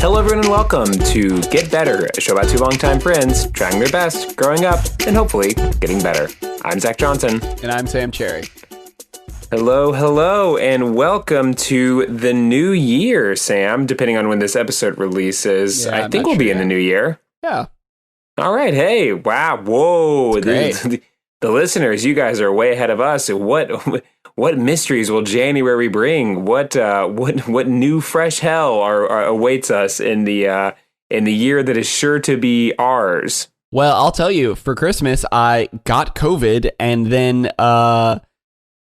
Hello, everyone, and welcome to Get Better, a show about two longtime friends trying their best, growing up, and hopefully getting better. I'm Zach Johnson. And I'm Sam Cherry. Hello, and welcome to the new year, Sam, depending on when this episode releases. Yeah, I think we'll be in the new year. Yeah. All right, hey, wow, whoa. The listeners, you guys are way ahead of us. What mysteries will January bring? What new fresh hell awaits us in the year that is sure to be ours? Well, I'll tell you, for Christmas, I got COVID and then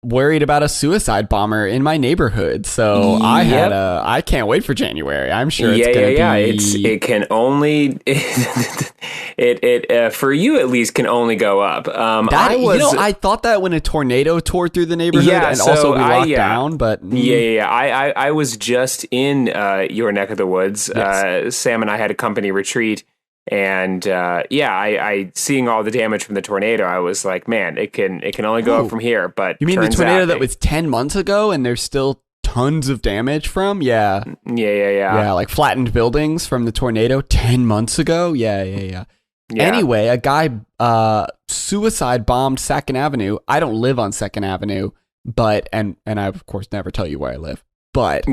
worried about a suicide bomber in my neighborhood. So I can't wait for January. I'm sure it's going to be. It can only for you at least can only go up. I thought that when a tornado tore through the neighborhood also we locked down, but I was just in your neck of the woods. Yes. Sam and I had a company retreat. And I seeing all the damage from the tornado, I was like, man, it can only go up from here. But you mean the tornado that was 10 months ago, and there's still tons of damage from? Yeah, like flattened buildings from the tornado 10 months ago. Yeah. Anyway, a guy suicide bombed Second Avenue. I don't live on Second Avenue, but and I of course never tell you where I live. But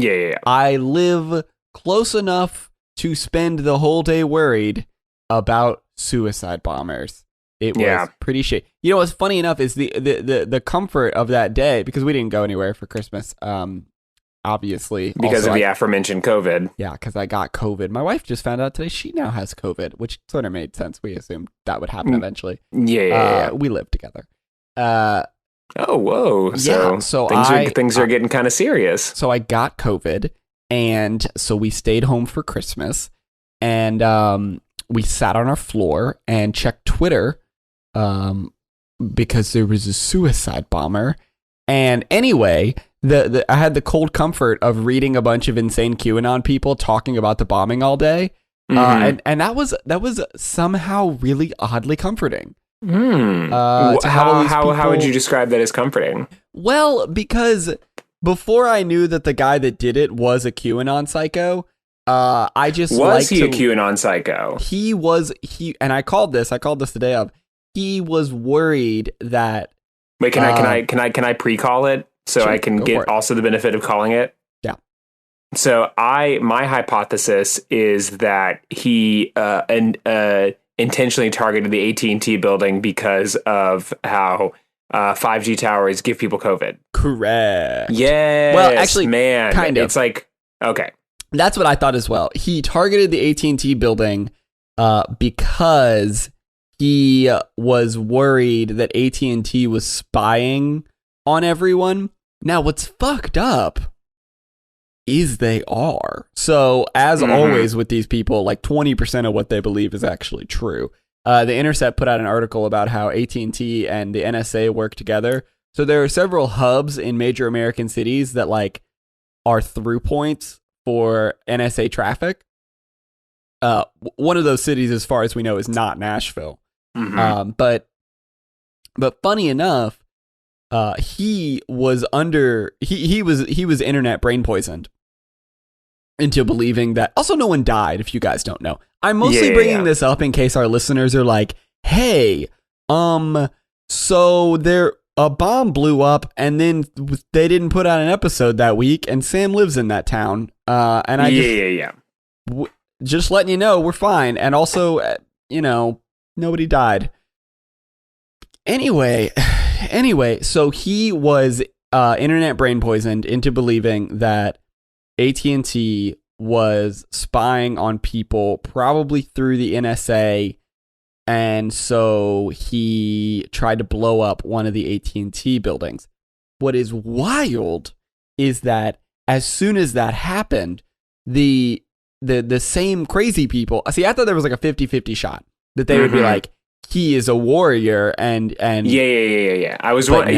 I live close enough to spend the whole day worried about suicide bombers. It was pretty shitty. You know what's funny enough is the comfort of that day, because we didn't go anywhere for Christmas, obviously. Because also, of the aforementioned COVID. Yeah, because I got COVID. My wife just found out today she now has COVID, which sort of made sense. We assumed that would happen eventually. Yeah. We live together. Oh, whoa. So things are getting kind of serious. So I got COVID, and so we stayed home for Christmas, and we sat on our floor and checked Twitter because there was a suicide bomber. And anyway, I had the cold comfort of reading a bunch of insane QAnon people talking about the bombing all day. And that was somehow really oddly comforting. How would you describe that as comforting? Well, because before I knew that the guy that did it was a QAnon psycho, I just was he a QAnon psycho? He and I called this the day of. He was worried that. Wait, can I pre-call it so sure, I can get also the benefit of calling it? Yeah. So my hypothesis is that he intentionally targeted the AT&T building because of how 5G towers give people COVID. Correct. Yes. Well, actually, man, kind of. It's like, okay. That's what I thought as well. He targeted the AT&T building because he was worried that AT&T was spying on everyone. Now, what's fucked up is they are. So, as always with these people, like 20% of what they believe is actually true. The Intercept put out an article about how AT&T and the NSA work together. So there are several hubs in major American cities that like are through points for NSA traffic. One of those cities, as far as we know, is not Nashville. But funny enough, he was internet brain poisoned into believing that. Also, no one died, if you guys don't know. I'm mostly bringing this up in case our listeners are like, hey, so a bomb blew up and then they didn't put out an episode that week, and Sam lives in that town. And I just letting you know, we're fine. And also, nobody died. Anyway, so he was internet brain poisoned into believing that AT&T was spying on people, probably through the NSA, and so he tried to blow up one of the AT&T buildings. What is wild is that as soon as that happened, the same crazy people. See, I thought there was like a 50-50 shot that they would be like, he is a warrior, and yeah. I was wondering.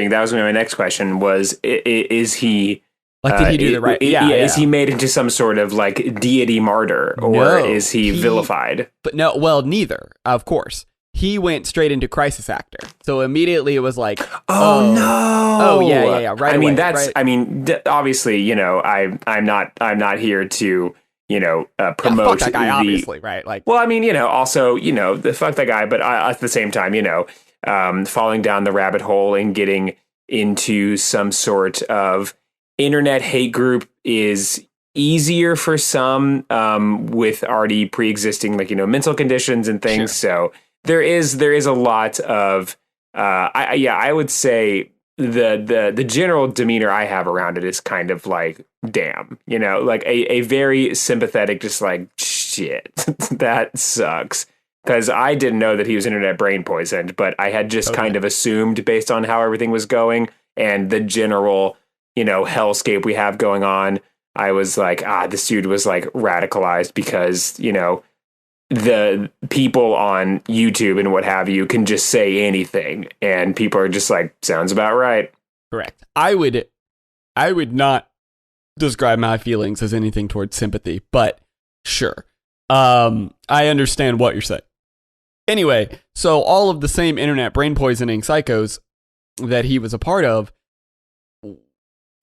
That was my next question. Is he? Like, did he do the right? Is he made into some sort of like deity martyr, or is he vilified? But no, well, neither. Of course, he went straight into crisis actor. So immediately it was like, oh no, oh yeah. Right. I mean, obviously, I'm not here to promote fuck that guy, obviously, right? Like, well, I mean, also, the fuck that guy, but at the same time, falling down the rabbit hole and getting into some sort of internet hate group is easier for some with already pre-existing, like, mental conditions and things. Sure. So there is a lot of, I would say the general demeanor I have around it is kind of like, damn, like a very sympathetic, just like, shit, that sucks. Because I didn't know that he was internet brain poisoned, but I had just kind of assumed based on how everything was going and the general, hellscape we have going on. I was like, this dude was like radicalized because, the people on YouTube and what have you can just say anything. And people are just like, sounds about right. Correct. I would not describe my feelings as anything towards sympathy, but sure. I understand what you're saying. Anyway, so all of the same internet brain poisoning psychos that he was a part of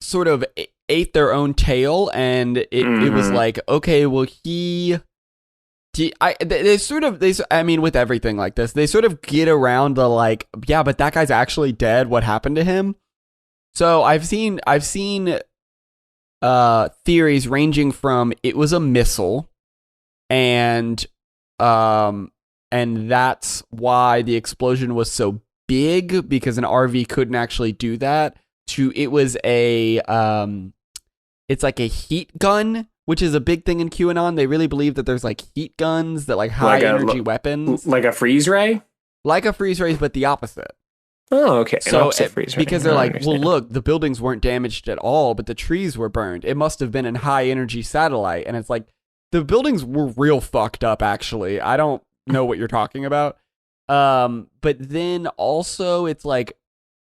sort of ate their own tail, and it was like, okay, well, I mean, with everything like this, they sort of get around the like, yeah, but that guy's actually dead. What happened to him? So I've seen theories ranging from it was a missile, and that's why the explosion was so big because an RV couldn't actually do that. To it was it's like a heat gun, which is a big thing in QAnon. They really believe that there's like heat guns that like high energy weapons, like a freeze ray, but the opposite. Oh, okay. So because they're like, well, look, the buildings weren't damaged at all, but the trees were burned. It must have been a high energy satellite, and it's like the buildings were real fucked up. Actually, I don't know what you're talking about. But then also it's like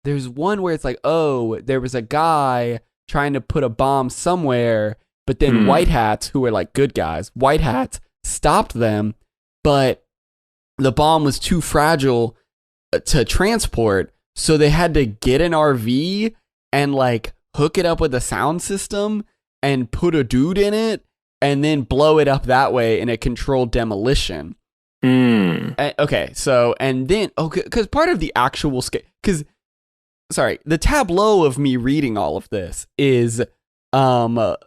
there's one where it's like, oh, there was a guy trying to put a bomb somewhere, but then white hats, who were like good guys, white hats stopped them, but the bomb was too fragile to transport, so they had to get an RV and like hook it up with a sound system and put a dude in it and then blow it up that way in a controlled demolition. Okay, so, and then, because part of the actual the tableau of me reading all of this is a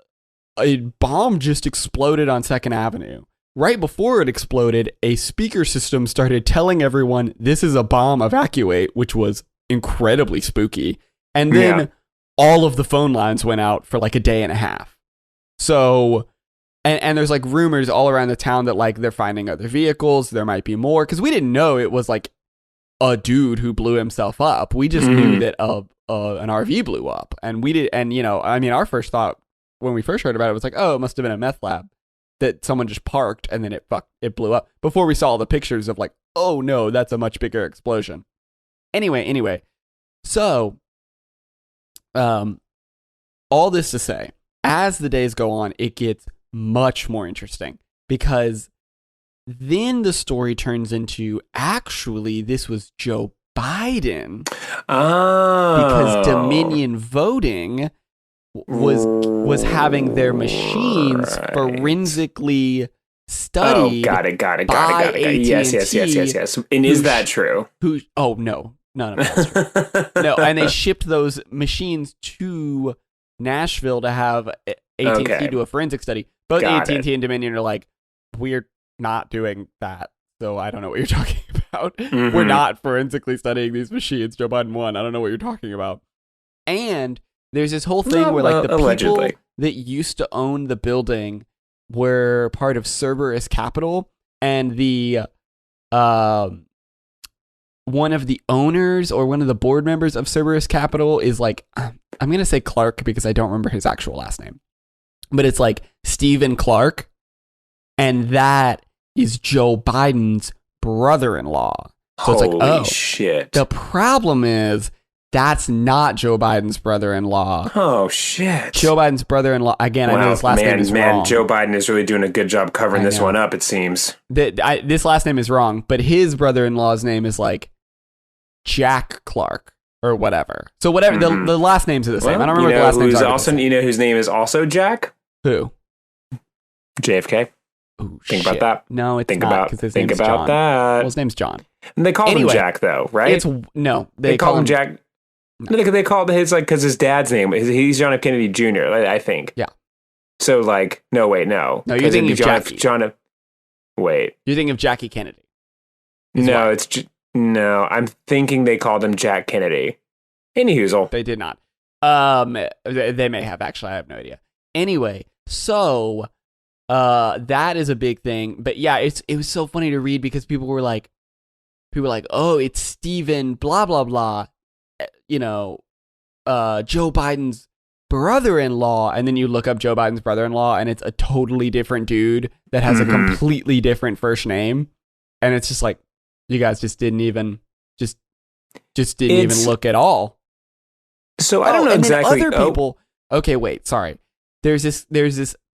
bomb just exploded on 2nd Avenue. Right before it exploded, a speaker system started telling everyone, this is a bomb, evacuate, which was incredibly spooky. And then all of the phone lines went out for like a day and a half. So, and there's like rumors all around the town that like they're finding other vehicles, there might be more, because we didn't know it was like a dude who blew himself up. We just knew that an RV blew up, and we did. And our first thought when we first heard about it was like, oh, it must have been a meth lab that someone just parked and then it blew up. Before we saw the pictures of like, oh no, that's a much bigger explosion. Anyway, so all this to say, as the days go on, it gets much more interesting because then the story turns into actually this was Joe Biden. Because Dominion voting was having their machines forensically studied. Got it. Yes. And is that true? No, none of that's true. No, and they shipped those machines to Nashville to have AT&T do a forensic study. Both AT&T and Dominion are like, we're not doing that, so I don't know what you're talking about. We're not forensically studying these machines. Joe Biden won. I don't know what you're talking about. And there's this whole thing where like the allegedly. People that used to own the building were part of Cerberus Capital, and the one of the owners or one of the board members of Cerberus Capital is like, I'm going to say Clark because I don't remember his actual last name, but it's like Stephen Clark, and that is Joe Biden's brother-in-law. So it's like, oh shit. The problem is that's not Joe Biden's brother-in-law. Oh shit. Joe Biden's brother-in-law, again, I know his last name is wrong. Joe Biden is really doing a good job covering this one up, it seems. This last name is wrong, but his brother-in-law's name is like Jack Clark or whatever. So whatever, the last names are the same. I don't remember what the last names are. You know whose name is also Jack? Who? JFK. Ooh, Think shit. about that. No, it's Think not about because his think name's about John. that. Well, his name's John. And they call him Anyway, Jack, though, right? It's no, they call him Jack. No. They call his like because his dad's name he's John F. Kennedy Jr. I think. Yeah. So like, no, wait, no. No, you're thinking of Jackie. Wait. You're thinking of Jackie Kennedy. No, no. I'm thinking they called him Jack Kennedy. Anyhoozle. They did not. They may have actually. I have no idea. Anyway, so that is a big thing. But yeah, it was so funny to read because people were like, oh, it's Stephen blah blah blah, you know, Joe Biden's brother-in-law, and then you look up Joe Biden's brother-in-law, and it's a totally different dude that has a completely different first name, and it's just like you guys just didn't even even look at all. So I don't know and exactly. Then other people. Okay, wait. Sorry. There's this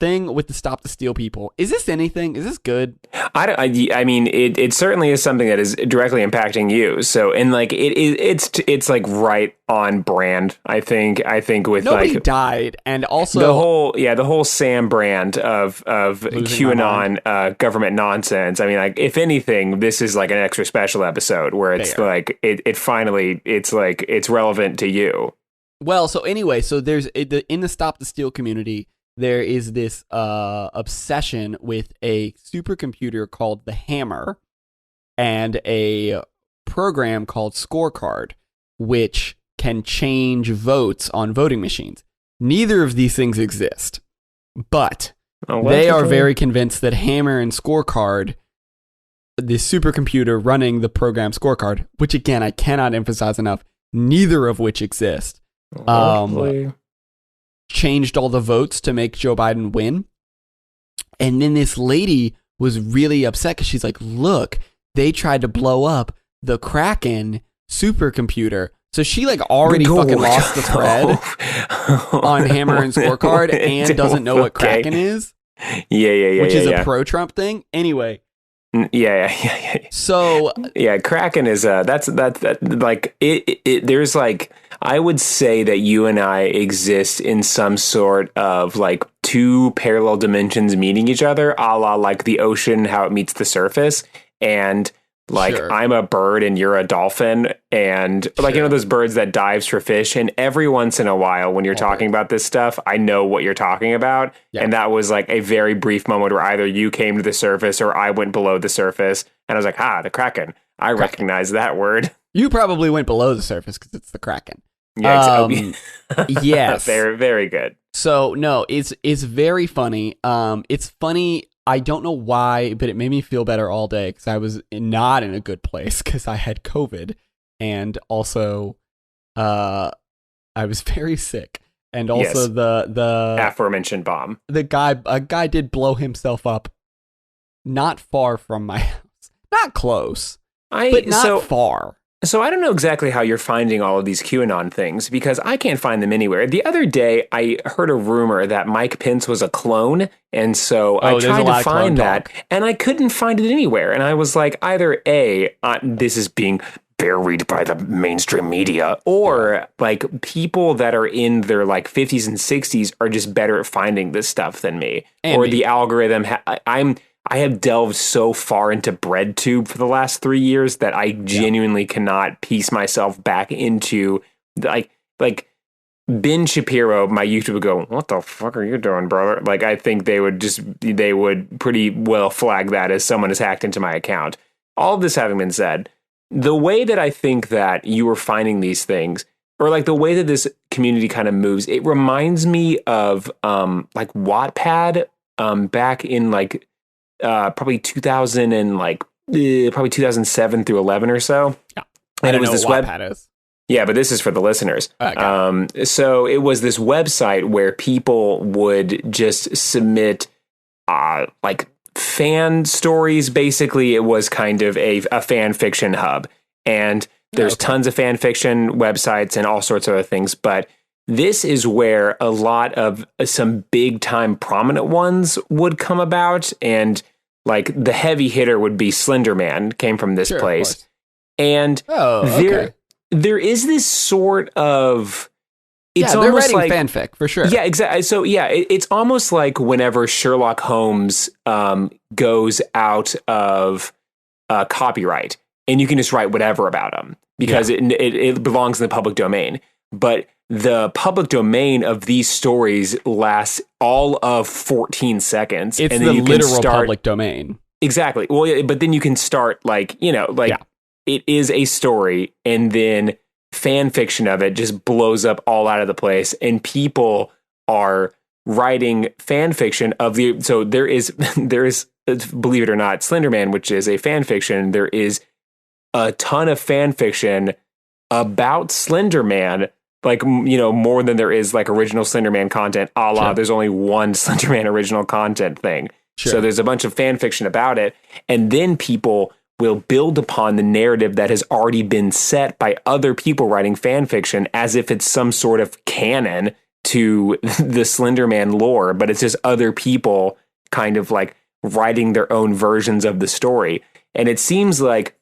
thing with the Stop the Steal people. Is this anything? Is this good? I mean, it certainly is something that is directly impacting you. So, and like it's like right on brand. I think with nobody like died, and also the whole Sam brand of QAnon government nonsense. I mean, like if anything, this is like an extra special episode where it's like it finally it's like it's relevant to you. Well, so anyway, so there's in the Stop the Steal community. There is this obsession with a supercomputer called the Hammer and a program called Scorecard, which can change votes on voting machines. Neither of these things exist, but they are very convinced that Hammer and Scorecard, the supercomputer running the program Scorecard, which again, I cannot emphasize enough, neither of which exist, changed all the votes to make Joe Biden win. And then this lady was really upset because she's like, look, they tried to blow up the Kraken supercomputer. So she like already fucking lost the thread on Hammer and Scorecard and doesn't know what Kraken is. Yeah. Which is a pro-Trump thing. Anyway. Yeah. So yeah, Kraken is that's like it there's like I would say that you and I exist in some sort of like two parallel dimensions meeting each other, a la like the ocean, how it meets the surface. And like I'm a bird and you're a dolphin, and like, you know, those birds that dives for fish. And every once in a while when you're talking about this stuff, I know what you're talking about. Yeah. And that was like a very brief moment where either you came to the surface or I went below the surface. And I was like, the Kraken. I recognize that word. You probably went below the surface because it's the Kraken. Yeah, yes. Very, very good. So no, it's very funny. It's funny. I don't know why, but it made me feel better all day because I was not in a good place because I had COVID, and also, I was very sick, and also the aforementioned bomb. A guy did blow himself up, not far from my house, not close, but not far. So I don't know exactly how you're finding all of these QAnon things because I can't find them anywhere. The other day, I heard a rumor that Mike Pence was a clone. And so I tried to find that and I couldn't find it anywhere. And I was like, either A, this is being buried by the mainstream media, or like people that are in their like 50s and 60s are just better at finding this stuff than me. Or the algorithm. I have delved so far into BreadTube for the last 3 years that I genuinely cannot piece myself back into like Ben Shapiro, my YouTube would go, what the fuck are you doing, brother? Like, I think they would pretty well flag that as someone has hacked into my account. All of this having been said, the way that I think that you were finding these things, or like the way that this community kind of moves, it reminds me of like Wattpad back in like probably 2000 and like probably 2007 through 11 or so. Yeah, and it was this Wattpad is. Yeah, but this is for the listeners. So it was this website where people would just submit like fan stories. Basically, it was kind of a fan fiction hub, and there's tons of fan fiction websites and all sorts of other things, but this is where a lot of some big time prominent ones would come about. And like the heavy hitter would be Slender Man, came from this place. And there is this sort of it's they're almost writing like fanfic for sure. Yeah, exactly. So yeah, it's almost like whenever Sherlock Holmes goes out of copyright, and you can just write whatever about him because it belongs in the public domain. But the public domain of these stories lasts all of 14 seconds. It's and then the you literal can start, public domain. Exactly. Well, yeah, but then you can start it is a story, and then fan fiction of it just blows up all out of the place, and people are writing fan fiction of the. So there is, believe it or not, Slenderman, which is a fan fiction. There is a ton of fan fiction about Slenderman, like, more than there is like original Slenderman content. A la, there's only one Slenderman original content thing. Sure. So there's a bunch of fan fiction about it, and then people will build upon the narrative that has already been set by other people writing fan fiction as if it's some sort of canon to the Slenderman lore, but it's just other people kind of like writing their own versions of the story. And it seems like,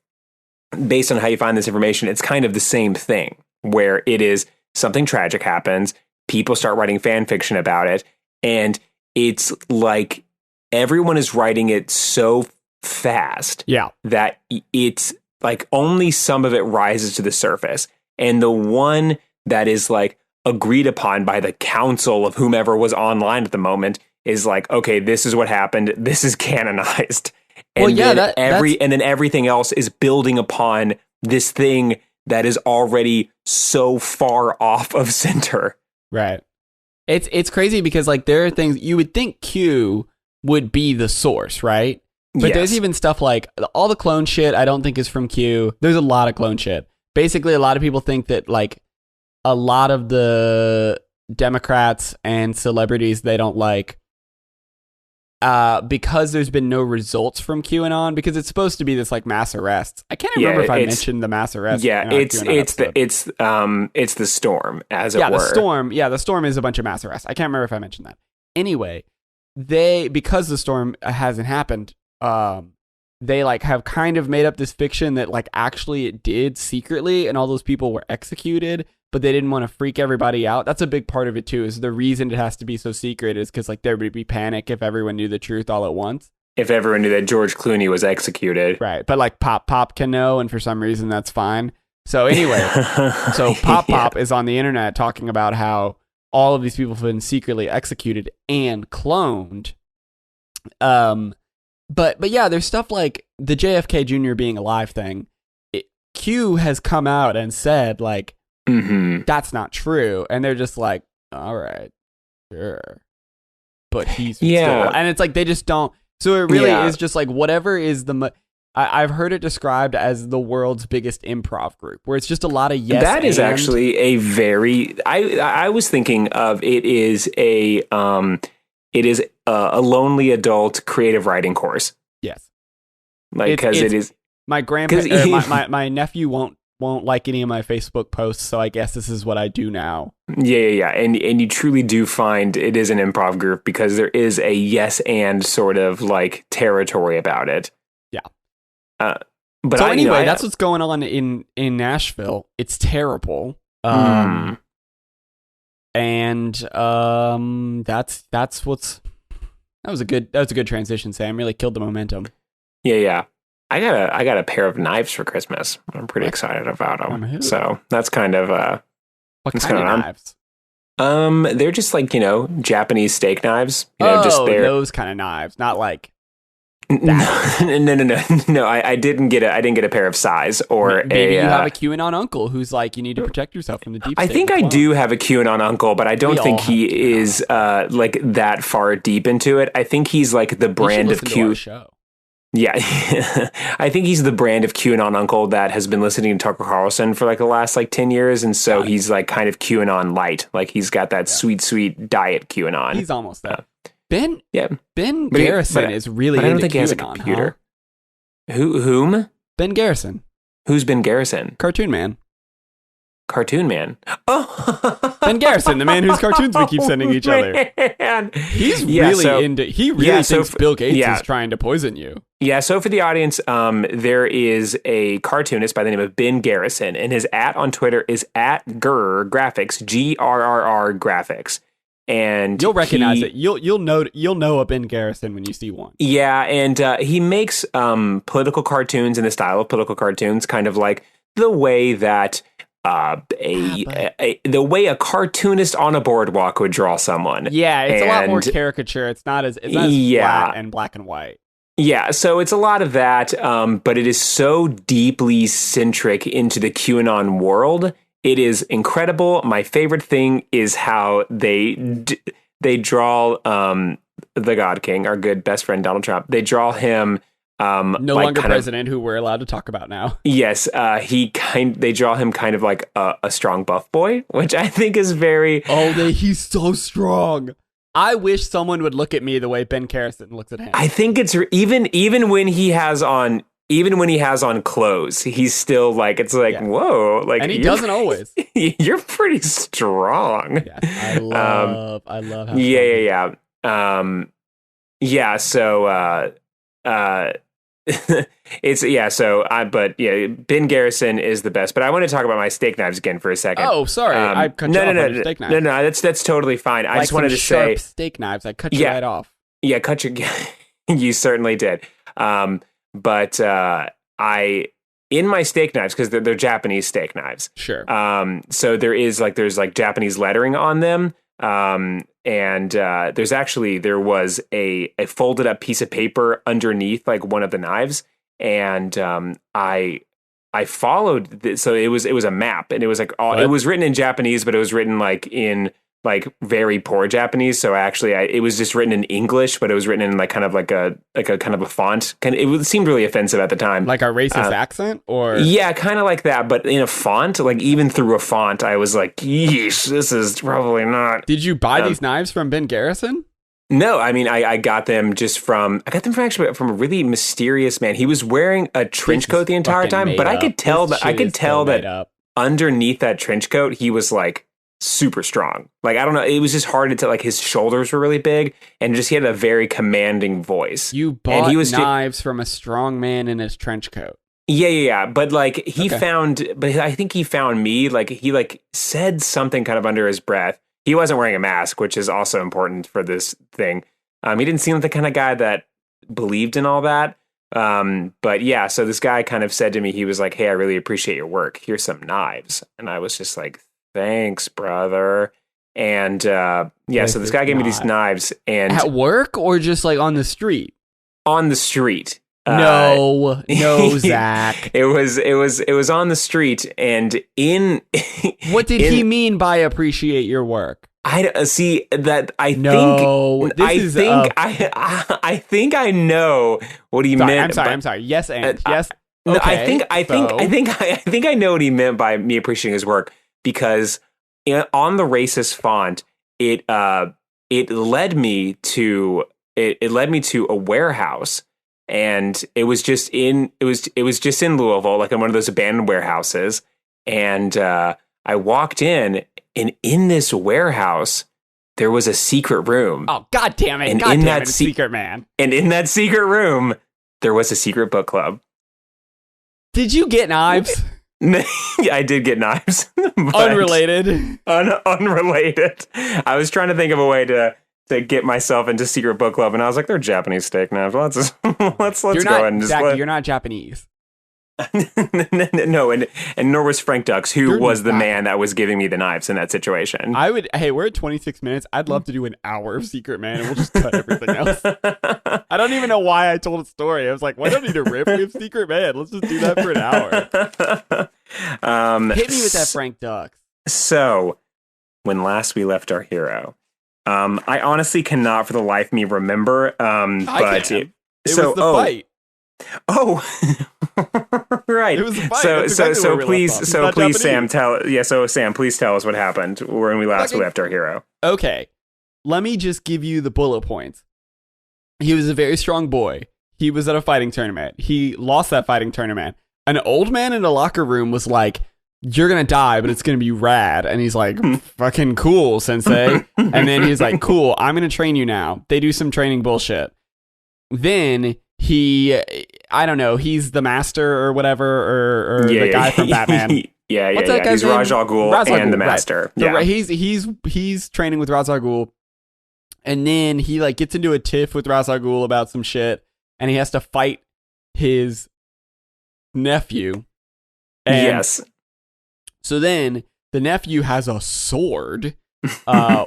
based on how you find this information, it's kind of the same thing, where it is something tragic happens, people start writing fan fiction about it, and it's like everyone is writing it so fast that it's like only some of it rises to the surface, and the one that is like agreed upon by the council of whomever was online at the moment is like, okay, this is what happened, this is canonized. And then everything else is building upon this thing that is already so far off of center. Right. It's crazy because like there are things you would think Q would be the source, right? But there's even stuff like all the clone shit I don't think is from Q. There's a lot of clone shit. Basically, a lot of people think that like a lot of the Democrats and celebrities they don't like because there's been no results from QAnon, because it's supposed to be this like mass arrests. I can't remember if I mentioned the mass arrest. Yeah, it's the storm, as it were. The storm is a bunch of mass arrests. I can't remember if I mentioned that. Anyway, because the storm hasn't happened, they like have kind of made up this fiction that like actually it did secretly and all those people were executed, but they didn't want to freak everybody out. That's a big part of it too, is the reason it has to be so secret is because like there would be panic if everyone knew the truth all at once. If everyone knew that George Clooney was executed. Right, but like Pop can know, and for some reason that's fine. So anyway, Pop is on the internet talking about how all of these people have been secretly executed and cloned. But yeah, there's stuff like the JFK Jr. being alive thing. Q has come out and said like, that's not true. And they're just like, all right, sure. But he's still, and it's like, they just don't. So it really is just like whatever is I've heard it described as the world's biggest improv group, where it's just a lot of yes. That is actually a very, I was thinking of it is a lonely adult creative writing course. Yes. Like, because it is. My my nephew won't like any of my Facebook posts, so I guess this is what I do now. Yeah. And you truly do find it is an improv group because there is a yes and sort of like territory about it. Yeah. But so anyway, that's what's going on in Nashville. It's terrible. And that's what's. That was a good transition, Sam. Really killed the momentum. Yeah. I got a pair of knives for Christmas. I'm pretty excited about them. So that's kind of what kind of knives? They're just like, Japanese steak knives. Those kind of knives, not like. No. I didn't get a pair of size or maybe you have a QAnon uncle who's like, you need to protect yourself from the deep state. I think I do have a QAnon uncle, but I don't think he is like that far deep into it. I think he's like the brand of Q. Yeah, I think he's the brand of QAnon uncle that has been listening to Tucker Carlson for like the last like 10 years, and so he's like kind of QAnon light. Like he's got that sweet diet QAnon. He's almost there. Ben Garrison is really into QAnon. I don't think he has a computer. Huh? Whom? Ben Garrison. Who's Ben Garrison? Cartoon Man. Oh, Ben Garrison, the man whose cartoons we keep sending each other. He's really into. He really thinks Bill Gates is trying to poison you. Yeah, so for the audience, there is a cartoonist by the name of Ben Garrison, and his on Twitter is @Grrr Graphics, GRRR Graphics. And you'll recognize it. You'll know a Ben Garrison when you see one. Yeah, and he makes political cartoons in the style of political cartoons, kind of like the way that the way a cartoonist on a boardwalk would draw someone. Yeah, it's a lot more caricature. It's not as flat and black and white. Yeah, so it's a lot of that, but it is so deeply centric into the QAnon world. It is incredible. My favorite thing is how they draw the God King, our good best friend Donald Trump. They draw him no longer president, who we're allowed to talk about now. Yes, they draw him kind of like a strong buff boy, which I think is very. He's so strong. I wish someone would look at me the way Ben Garrison looks at him. I think it's even when he has on clothes, he's still like, it's like, whoa, like, and he doesn't always. You're pretty strong. Yeah, I love how yeah. So Ben Garrison is the best. But I want to talk about my steak knives again for a second. Oh, sorry, I cut you off on your steak knife. No, that's totally fine. I just wanted to say, steak knives. I cut you right off. Yeah, you certainly did. But in my steak knives, because they're Japanese steak knives. Sure. So there's Japanese lettering on them. And there was a folded up piece of paper underneath like one of the knives. And I followed so it was a map, and it was like it was written in Japanese, but it was written like in like very poor Japanese. So actually it was just written in English, but it was written in like kind of like a kind of a font. It seemed really offensive at the time. Like a racist accent, or? Yeah, kind of like that, but in a font, like even through a font, I was like, yeesh, this is probably not. Did you buy these knives from Ben Garrison? No, I mean, I got them from a really mysterious man. He was wearing a trench coat the entire time, but I could tell that underneath that trench coat, he was like super strong. Like, I don't know. It was just hard to tell. Like, his shoulders were really big, and he had a very commanding voice. You bought knives from a strong man in his trench coat. Yeah. But like I think he found me. Like, he like said something kind of under his breath. He wasn't wearing a mask, which is also important for this thing. He didn't seem like the kind of guy that believed in all that. But yeah, so this guy kind of said to me, he was like, "Hey, I really appreciate your work. Here's some knives." And I was just like, "Thanks, brother." And so this guy gave me these knives, and at work or just like on the street? On the street. No, Zach. It was on the street, and in. What did he mean by appreciate your work? I see that. I think I know what he meant. I'm sorry. Yes, and yes. No, okay, I think I know what he meant by me appreciating his work, because on the racist font, it led me to a warehouse. And it was just in Louisville, like in one of those abandoned warehouses. And I walked in, and in this warehouse, there was a secret room. Oh, God damn it. And God damn it, secret man. And in that secret room, there was a secret book club. Did you get knives? I did get knives. Unrelated. Unrelated. I was trying to think of a way to get myself into secret book club, and I was like, they're Japanese steak knives. Let's go ahead and just you're not Japanese. No, and nor was Frank Dux, who was the man that was giving me the knives in that situation. Hey, we're at 26 minutes. I'd love to do an hour of Secret Man, and we'll just cut everything else. I don't even know why I told a story. I was like, why don't I need to rip? We have Secret Man. Let's just do that for an hour. Hit me with that Frank Dux. So, when last we left our hero, I honestly cannot for the life of me remember. But it was the fight. Oh, right. It was a fight. So please, Sam, please tell us what happened when we last left our hero. Okay, let me just give you the bullet points. He was a very strong boy. He was at a fighting tournament. He lost that fighting tournament. An old man in a locker room was like, "You're gonna die, but it's gonna be rad." And he's like, "Fucking cool, sensei." And then he's like, "Cool, I'm gonna train you now." They do some training bullshit. Then I don't know, he's the master or whatever, or the guy from Batman. What's that guy's He's name? Ra's al Ghul and the Master. Right. So he's training with Ra's al Ghul, and then he like gets into a tiff with Ra's al Ghul about some shit, and he has to fight his nephew. And yes. So then the nephew has a sword,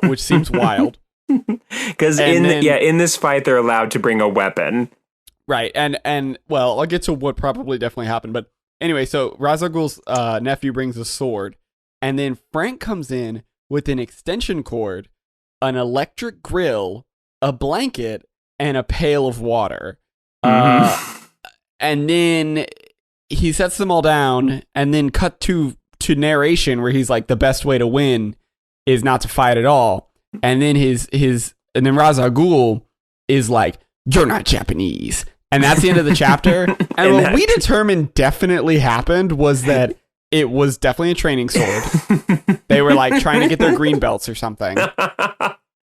which seems wild. Because in this fight they're allowed to bring a weapon. Right, and well, I'll get to what probably definitely happened, but anyway, so Ra's al Ghul's nephew brings a sword, and then Frank comes in with an extension cord, an electric grill, a blanket, and a pail of water. And then he sets them all down, and then cut to narration where he's like, the best way to win is not to fight at all. And then and then Ra's al Ghul is like, you're not Japanese. And that's the end of the chapter. And what we determined definitely happened was that it was definitely a training sword. They were like trying to get their green belts or something.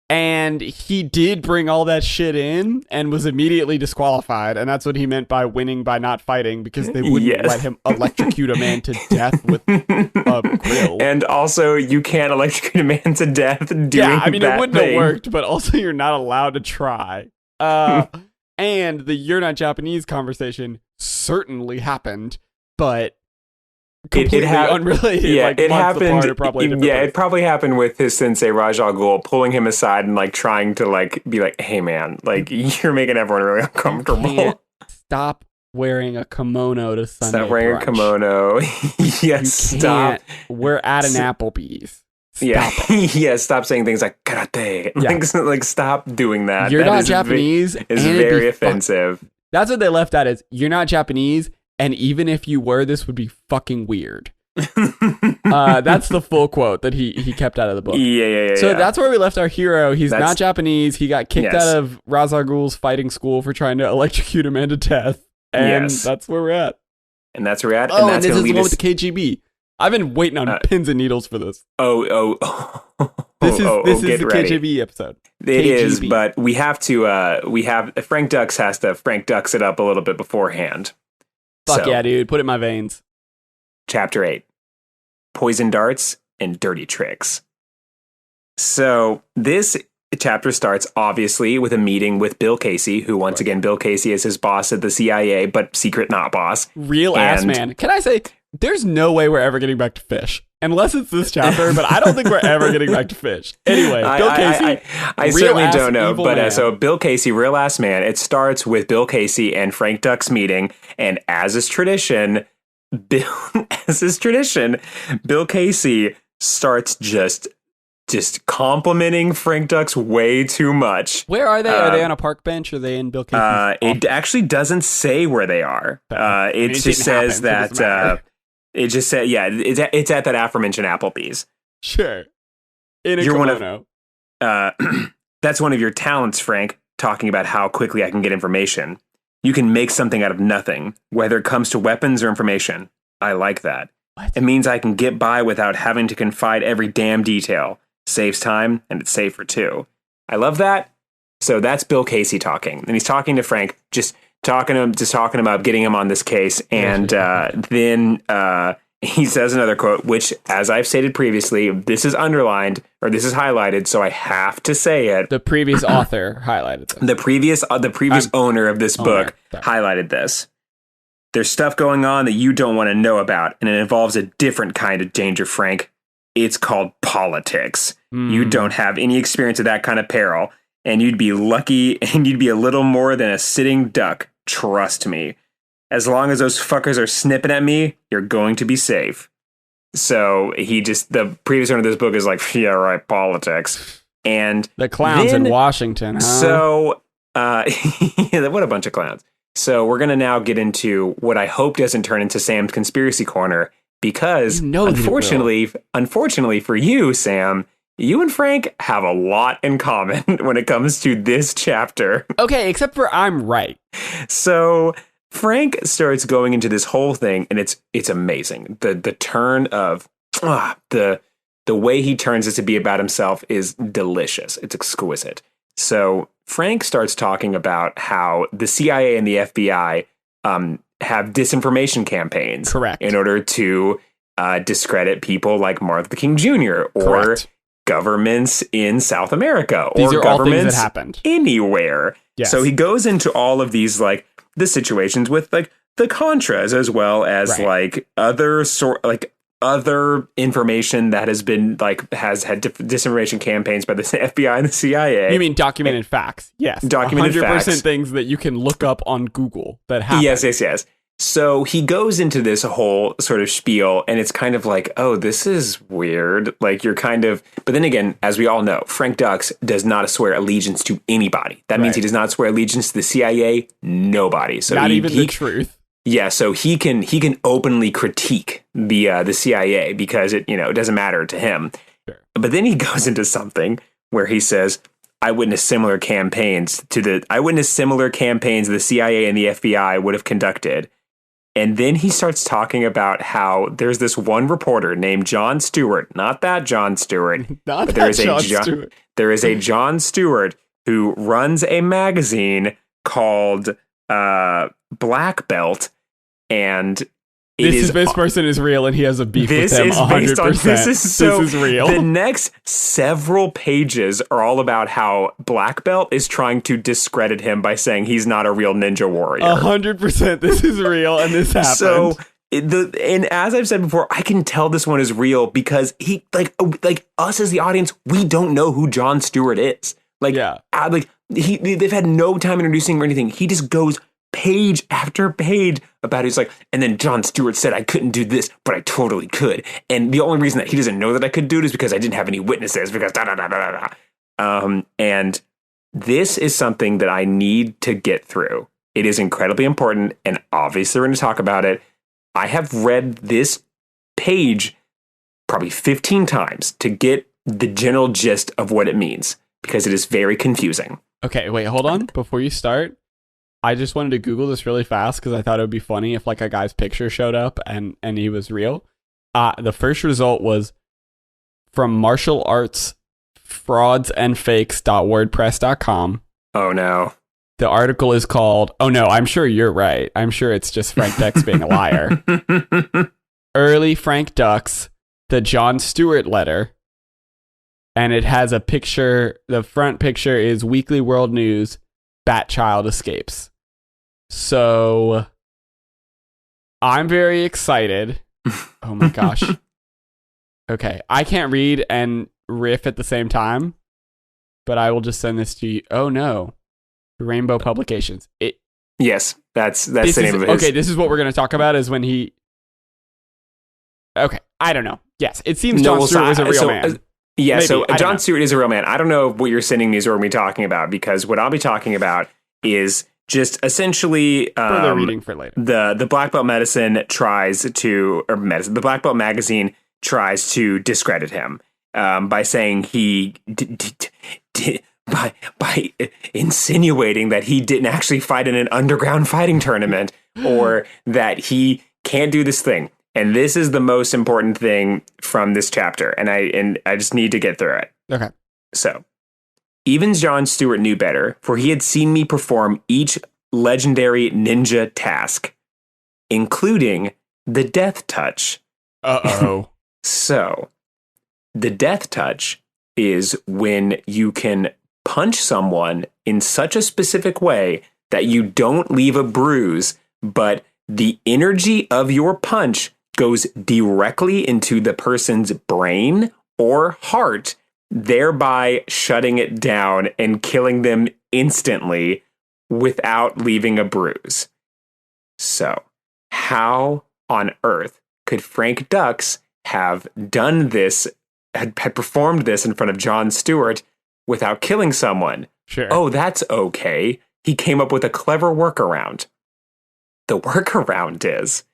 And he did bring all that shit in and was immediately disqualified. And that's what he meant by winning by not fighting, because they wouldn't let him electrocute a man to death with a grill. And also, you can't electrocute a man to death doing that it wouldn't thing. have worked, but also you're not allowed to try. And the "you're not Japanese" conversation certainly happened, but completely unrelated. Yeah, like, it happened. It probably happened with his sensei Ra's al Ghul pulling him aside and like trying to like be like, "Hey man, like you're making everyone really uncomfortable. Stop wearing a kimono to Sunday Stop wearing brunch. a kimono. Yes, stop. We're at an Applebee's." Stop saying things like karate. Like, stop doing that. You're that not Japanese. It's very offensive. That's what they left at, is you're not Japanese, and even if you were, this would be fucking weird. That's the full quote that he kept out of the book. So that's where we left our hero. He's not Japanese. He got kicked out of Ra's al Ghul's fighting school for trying to electrocute a man to death. And that's where we're at. And that's where we're at. Oh, and this is the one with the KGB. I've been waiting on pins and needles for this. This is the ready. KGB episode. It is, but we have to. Frank Dux has to Frank Dux it up a little bit beforehand. Fuck yeah, dude! Put it in my veins. Chapter 8: Poison darts and dirty tricks. So this chapter starts obviously with a meeting with Bill Casey, who once again Bill Casey is his boss at the CIA, but secret not boss. Real ass man. Can I say? There's no way we're ever getting back to Fish. Unless it's this chapter, but I don't think we're ever getting back to Fish. Anyway, Bill Casey. I certainly don't know. But so Bill Casey, real ass man, it starts with Bill Casey and Frank Dux meeting. And as is tradition, Bill Casey starts just complimenting Frank Dux way too much. Where are they? Are they on a park bench? Or are they in Bill Casey's office? It actually doesn't say where they are. It just says that... It just said, it's at that aforementioned Applebee's. Sure. In a kimono. That's one of your talents, Frank, talking about how quickly I can get information. You can make something out of nothing, whether it comes to weapons or information. I like that. What? It means I can get by without having to confide every damn detail. Saves time, and it's safer too. I love that. So that's Bill Casey talking. And he's talking to Frank, just talking about getting him on this case. And then he says another quote, which, as I've stated previously, this is underlined, or this is highlighted, so I have to say it. The previous author highlighted this. The previous owner of this book highlighted this. There's stuff going on that you don't want to know about, and it involves a different kind of danger, Frank. It's called politics. You don't have any experience of that kind of peril, and you'd be lucky, and you'd be a little more than a sitting duck. Trust me. As long as those fuckers are snipping at me, you're going to be safe. So the previous owner of this book is like, yeah, right, politics. And the clowns in Washington, huh? So, what a bunch of clowns. So we're going to now get into what I hope doesn't turn into Sam's Conspiracy Corner, because unfortunately for you, Sam, you and Frank have a lot in common when it comes to this chapter. Okay, except for I'm right. So Frank starts going into this whole thing, and it's amazing. The turn of the way he turns it to be about himself is delicious. It's exquisite. So Frank starts talking about how the CIA and the FBI have disinformation campaigns. Correct. In order to discredit people like Martin Luther King Jr. or Correct. governments in South America These or are all things governments that happened anywhere. Yes. So he goes into all of these, like, the situations with, like, the Contras, as well as like other information that has been has had disinformation campaigns by the FBI and the CIA. You mean documented facts? Yes, documented 100% facts. Things that you can look up on Google that happen. Yes. So he goes into this whole sort of spiel, and it's kind of like, oh, this is weird. Like, you're kind of, but then again, as we all know, Frank Dux does not swear allegiance to anybody. That means he does not swear allegiance to the CIA, nobody. So not even the truth. Yeah, so he can openly critique the CIA because it doesn't matter to him. Sure. But then he goes into something where he says, I witnessed similar campaigns the CIA and the FBI would have conducted. And then he starts talking about how there's this one reporter named Jon Stewart, not that Jon Stewart, but there is a Jon Stewart who runs a magazine called Black Belt, and this person is real, and he has a beef with them. 100%. This is real. The next several pages are all about how Black Belt is trying to discredit him by saying he's not a real ninja warrior. 100%. This is real, and this happened. So, and as I've said before, I can tell this one is real because he, like us as the audience, we don't know who Jon Stewart is. They've had no time introducing or anything. He just goes page after page about it. He's like, and then Jon Stewart said I couldn't do this, but I totally could. And the only reason that he doesn't know that I could do it is because I didn't have any witnesses, because da da da da da. And this is something that I need to get through. It is incredibly important, and obviously we're going to talk about it. I have read this page probably 15 times to get the general gist of what it means, because it is very confusing. Okay, wait, hold on. Before you start, I just wanted to Google this really fast because I thought it would be funny if like a guy's picture showed up and he was real. The first result was from martial arts fraudsandfakes.wordpress.com. Oh no. The article is called, oh no, I'm sure you're right. I'm sure it's just Frank Dux being a liar. Early Frank Dux, the Jon Stewart letter. And it has a picture. The front picture is Weekly World News, Bat Child escapes. So I'm very excited. Oh my gosh. Okay. I can't read and riff at the same time, but I will just send this to you. Oh no. Rainbow Publications. Yes, that's the name of it. Okay, this is what we're going to talk about is when he... Okay, I don't know. Yes, it seems Jon Stewart is a real man. Yeah, Maybe, so Jon Stewart is a real man. I don't know what you're sending me is what we're talking about, because what I'll be talking about is just essentially further reading for later. The Black Belt Medicine the Black Belt magazine tries to discredit him by saying he by insinuating that he didn't actually fight in an underground fighting tournament, or that he can't do this thing. And this is the most important thing from this chapter, and I just need to get through it. Okay. So, even Jon Stewart knew better, for he had seen me perform each legendary ninja task, including the Death Touch. Uh-oh. So, the Death Touch is when you can punch someone in such a specific way that you don't leave a bruise, but the energy of your punch goes directly into the person's brain or heart, thereby shutting it down and killing them instantly without leaving a bruise. So, how on earth could Frank Dux have done this, had performed this in front of Jon Stewart without killing someone? Sure. Oh, that's okay. He came up with a clever workaround. The workaround is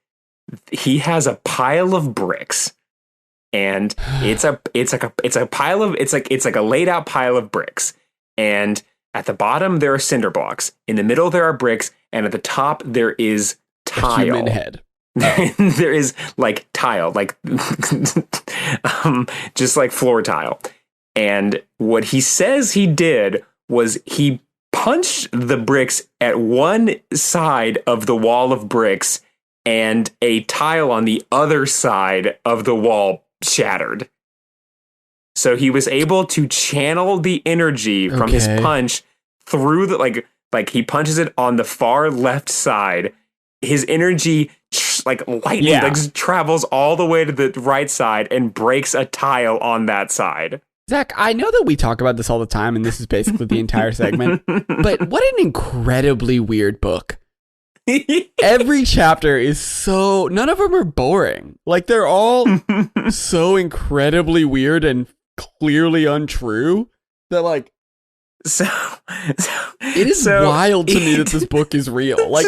he has a pile of bricks, and it's like a laid out pile of bricks, and at the bottom there are cinder blocks, in the middle there are bricks, and at the top there is tile. A human head. There is like tile, like just like floor tile. And what he says he did was he punched the bricks at one side of the wall of bricks, and a tile on the other side of the wall shattered. So he was able to channel the energy from his punch through the like he punches it on the far left side. His energy like lightning like travels all the way to the right side and breaks a tile on that side. Zach, I know that we talk about this all the time, and this is basically the entire segment, but what an incredibly weird book. Every chapter is so... None of them are boring. Like, they're all so incredibly weird and clearly untrue that, like... So it is wild to me that this book is real. Like,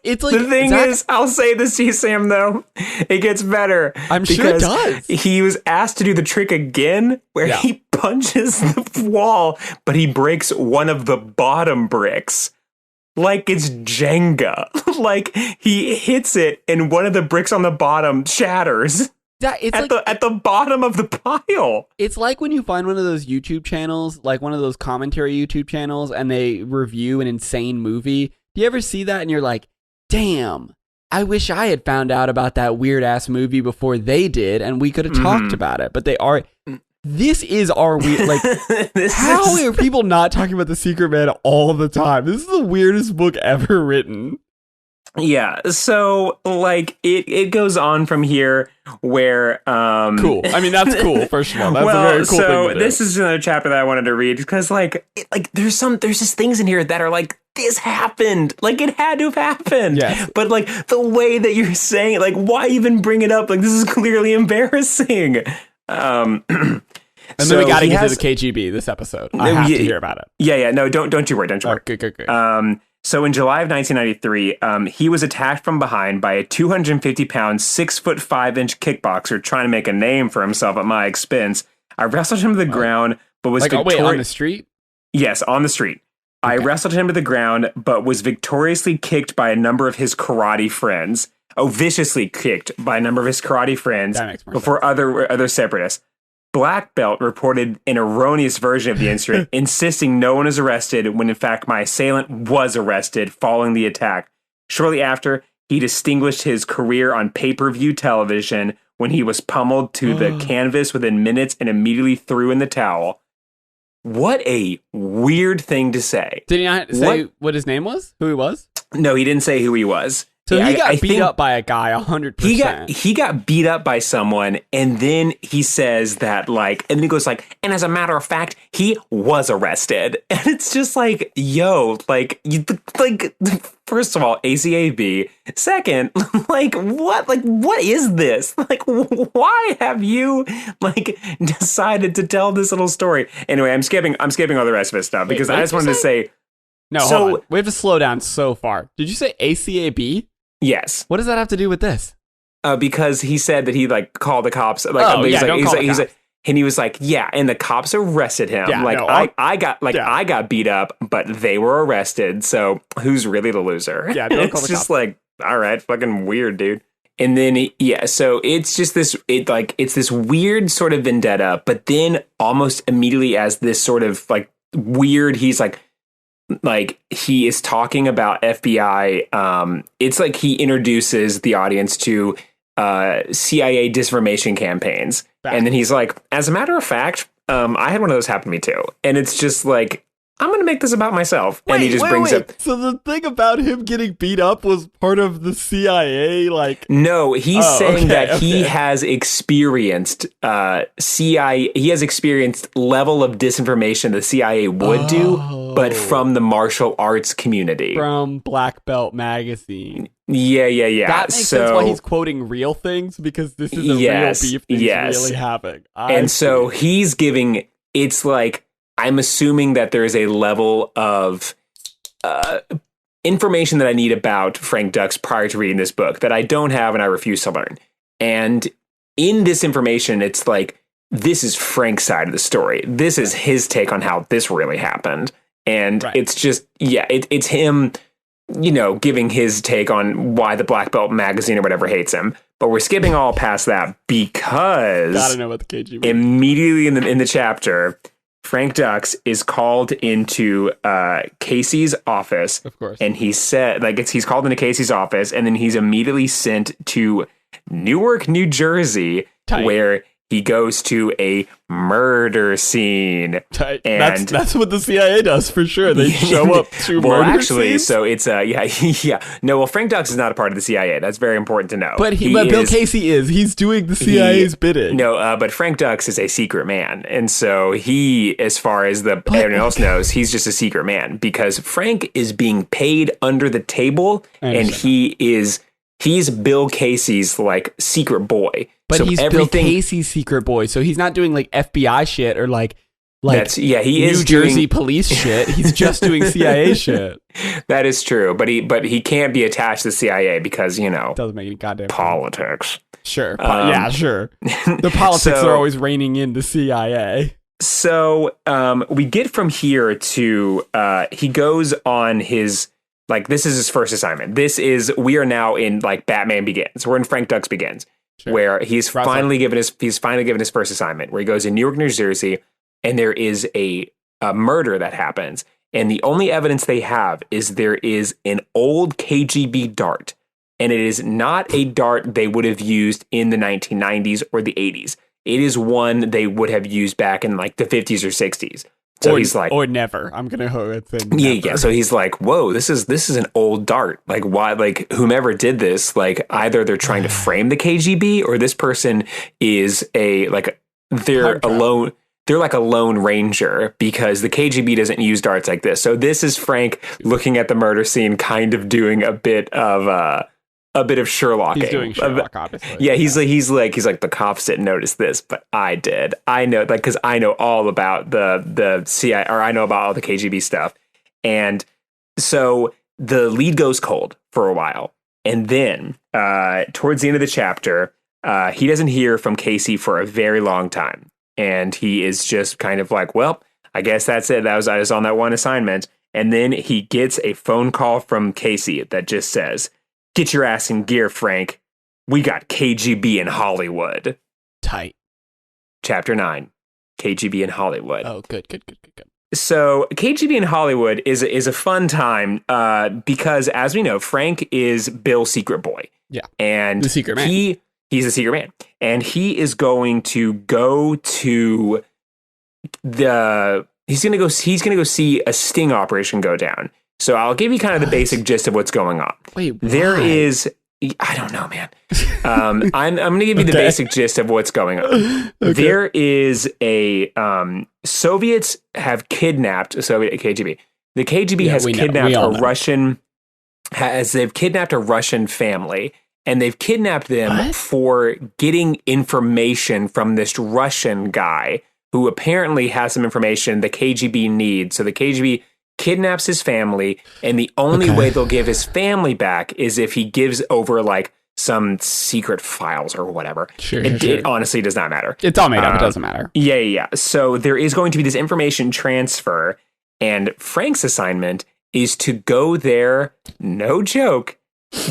it's like... The thing is, I'll say this to you, Sam, though. It gets better. I'm sure it does. He was asked to do the trick again, where he punches the wall, but he breaks one of the bottom bricks. Like it's Jenga. Like he hits it and one of the bricks on the bottom shatters. It's at the bottom of the pile. It's like when you find one of those YouTube channels, like one of those commentary YouTube channels, and they review an insane movie. Do you ever see that and you're like, damn, I wish I had found out about that weird ass movie before they did and we could have talked about it. But they are... This is our weird, like, how are people not talking about The Secret Man all the time? This is the weirdest book ever written. Yeah, so, like, it goes on from here where... Cool. I mean, that's cool, first of all. That's a very cool thing to do. This is another chapter that I wanted to read, because, there's just things in here that are like, this happened. Like, it had to have happened. Yes. But, like, the way that you're saying it, like, why even bring it up? Like, this is clearly embarrassing. And then we got to get to the KGB this episode. I have to hear about it. Yeah. No, don't you worry. Don't you worry. Good. So in July of 1993, he was attacked from behind by a 250-pound, 6'5" kickboxer trying to make a name for himself at my expense. I wrestled him to the ground, but was wait, on the street? Yes, on the street. Okay. I wrestled him to the ground, but was victoriously kicked by a number of his karate friends. Viciously kicked by a number of his karate friends before other separatists. Black Belt reported an erroneous version of the incident, insisting no one is arrested when in fact my assailant was arrested following the attack. Shortly after, he distinguished his career on pay-per-view television when he was pummeled to the canvas within minutes and immediately threw in the towel. What a weird thing to say. Did he not say what his name was? Who he was? No, he didn't say who he was. So he got beat up by a guy 100%. He got beat up by someone, and then he says that, like, and he goes like, and as a matter of fact, he was arrested. And it's just like, yo, like, first of all, ACAB. Second, what is this? Like, why have you, like, decided to tell this little story? Anyway, I'm skipping all the rest of his stuff because I just wanted to say. No, hold on. We have to slow down so far. Did you say ACAB? Yes. What does that have to do with this? Because he said that he like called the cops. Like, and he was like, yeah, and the cops arrested him. Yeah, I got beat up, but they were arrested. So who's really the loser? Yeah, don't call it's the just cops. Like, all right, fucking weird, dude. And then so it's just this. It's this weird sort of vendetta, but then almost immediately as this sort of like weird, he's like he is talking about FBI. It's like he introduces the audience to CIA disinformation campaigns. And then he's like, as a matter of fact, I had one of those happen to me too. And it's just like, I'm going to make this about myself. And he just brings up. So the thing about him getting beat up was part of the CIA? Like, no, he's saying that he has experienced CIA. He has experienced level of disinformation the CIA would do, but from the martial arts community. From Black Belt Magazine. Yeah. That makes sense why he's quoting real things, because this is a real beef that he's really having. So he's giving, it's like, I'm assuming that there is a level of information that I need about Frank Dux prior to reading this book that I don't have and I refuse to learn. And in this information, it's like, this is Frank's side of the story. This is his take on how this really happened. And it's just, it's him, giving his take on why the Black Belt magazine or whatever hates him. But we're skipping all past that because gotta know about the KGB. Immediately in the chapter, Frank Dux is called into Casey's office. Of course. And he said, he's called into Casey's office, and then he's immediately sent to Newark, New Jersey, Tight. where he goes to a murder scene. Tight. And that's what the CIA does for sure. They show up to murder scenes. So it's yeah. No, well, Frank Dux is not a part of the CIA. That's very important to know. But Bill Casey is. He's doing the CIA's bidding. No, but Frank Dux is a secret man, and so he, as far as everyone else knows, he's just a secret man because Frank is being paid under the table, and he's Bill Casey's like secret boy. But so he's Bill Casey's secret boy, so he's not doing like FBI shit or like he is New Jersey police shit. He's just doing CIA shit. That is true, but he can't be attached to the CIA because doesn't make any goddamn politics. Sure, yeah, sure. The politics are always reining in the CIA. So we get from here to he goes on his. This is his first assignment. We are now in Batman Begins. We're in Frank Dux Begins, sure. Where he's finally given his first assignment, where he goes in Newark, New Jersey, and there is a murder that happens. And the only evidence they have is there is an old KGB dart, and it is not a dart they would have used in the 1990s or the 80s. It is one they would have used back in the 50s or 60s. So he's like, or never. I'm gonna hope it's never. Yeah. So he's like, whoa, this is an old dart. Why? Whomever did this, either they're trying to frame the KGB, or this person is they're alone. They're like a lone ranger because the KGB doesn't use darts like this. So this is Frank looking at the murder scene, kind of doing a bit of Sherlocking. He's doing Sherlock, obviously. Yeah, he's like the cops didn't notice this, but I did. I know because I know all about the CIA, or I know about all the KGB stuff. And so the lead goes cold for a while, and then towards the end of the chapter, he doesn't hear from Casey for a very long time, and he is just kind of like, well, I guess that's it. I was on that one assignment, and then he gets a phone call from Casey that just says, "Get your ass in gear, Frank. We got KGB in Hollywood." Tight. Chapter 9, KGB in Hollywood. Oh, good. So KGB in Hollywood is a fun time because, as we know, Frank is Bill's secret boy. Yeah, and the secret man. He's a secret man, and he is going to go to he's gonna go see a sting operation go down. So I'll give you kind of the basic gist of what's going on. Wait, there is, I don't know, man. I'm going to give you the basic gist of what's going on. Okay. There is a Soviets have kidnapped a Soviet KGB. The KGB has kidnapped they've kidnapped a Russian family, and they've kidnapped them for getting information from this Russian guy who apparently has some information the KGB needs. So the KGB kidnaps his family, and the only way they'll give his family back is if he gives over some secret files or whatever. Sure, it honestly does not matter. It's all made up. It doesn't matter. Yeah. So there is going to be this information transfer, and Frank's assignment is to go there, no joke,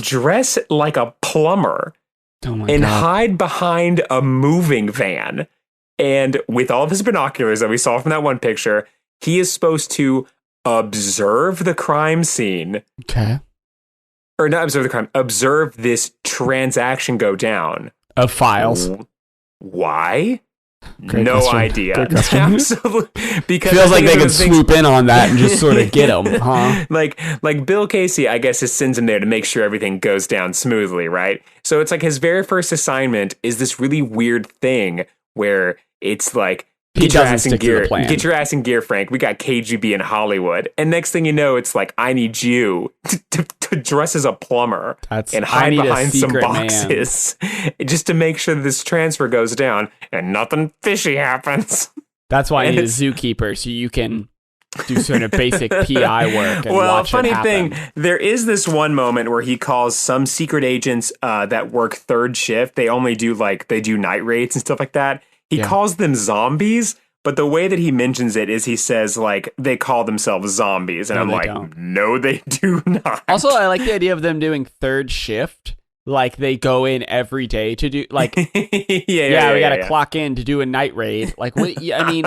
dress like a plumber and hide behind a moving van. And with all of his binoculars that we saw from that one picture, he is supposed to observe the crime scene. Okay. Or not observe the crime, observe this transaction go down. Of files. Why? Great no question. idea. Absolutely. Because feels like they could swoop in on that and just sort of get him, huh? Like Bill Casey, I guess, just sends him there to make sure everything goes down smoothly, right? So it's like his very first assignment is this really weird thing where it's like, Get your ass in gear, Frank. We got KGB in Hollywood. And next thing you know, it's like, I need you to dress as a plumber and hide behind some boxes just to make sure that this transfer goes down and nothing fishy happens. That's why I need a zookeeper, so you can do sort of basic PI work and watch it happen. Funny thing, there is this one moment where he calls some secret agents that work third shift. They only do they do night raids and stuff like that. He calls them zombies, but the way that he mentions it is he says, they call themselves zombies. And I'm like, no, they do not. Also, I like the idea of them doing third shift. They go in every day to do, we got to clock in to do a night raid. What? I mean,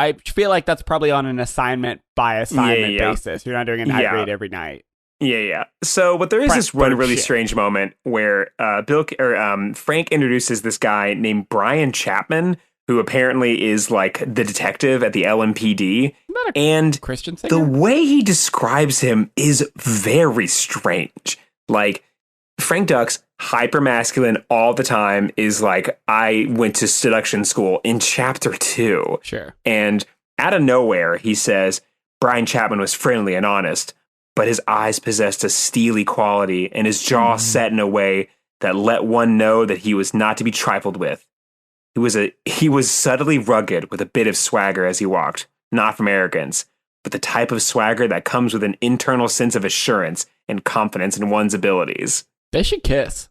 I feel like that's probably on an assignment by assignment basis. You're not doing a night raid every night. Yeah. So, but there is this one really strange moment where Frank introduces this guy named Brian Chapman, who apparently is like the detective at the LMPD. And Christian singer? The way he describes him is very strange. Like, Frank Dux, hyper masculine all the time, is like, I went to seduction school in chapter 2. Sure. And out of nowhere, he says Brian Chapman was friendly and honest, but his eyes possessed a steely quality and his jaw set in a way that let one know that he was not to be trifled with. He was subtly rugged with a bit of swagger as he walked, not from arrogance, but the type of swagger that comes with an internal sense of assurance and confidence in one's abilities. They should kiss.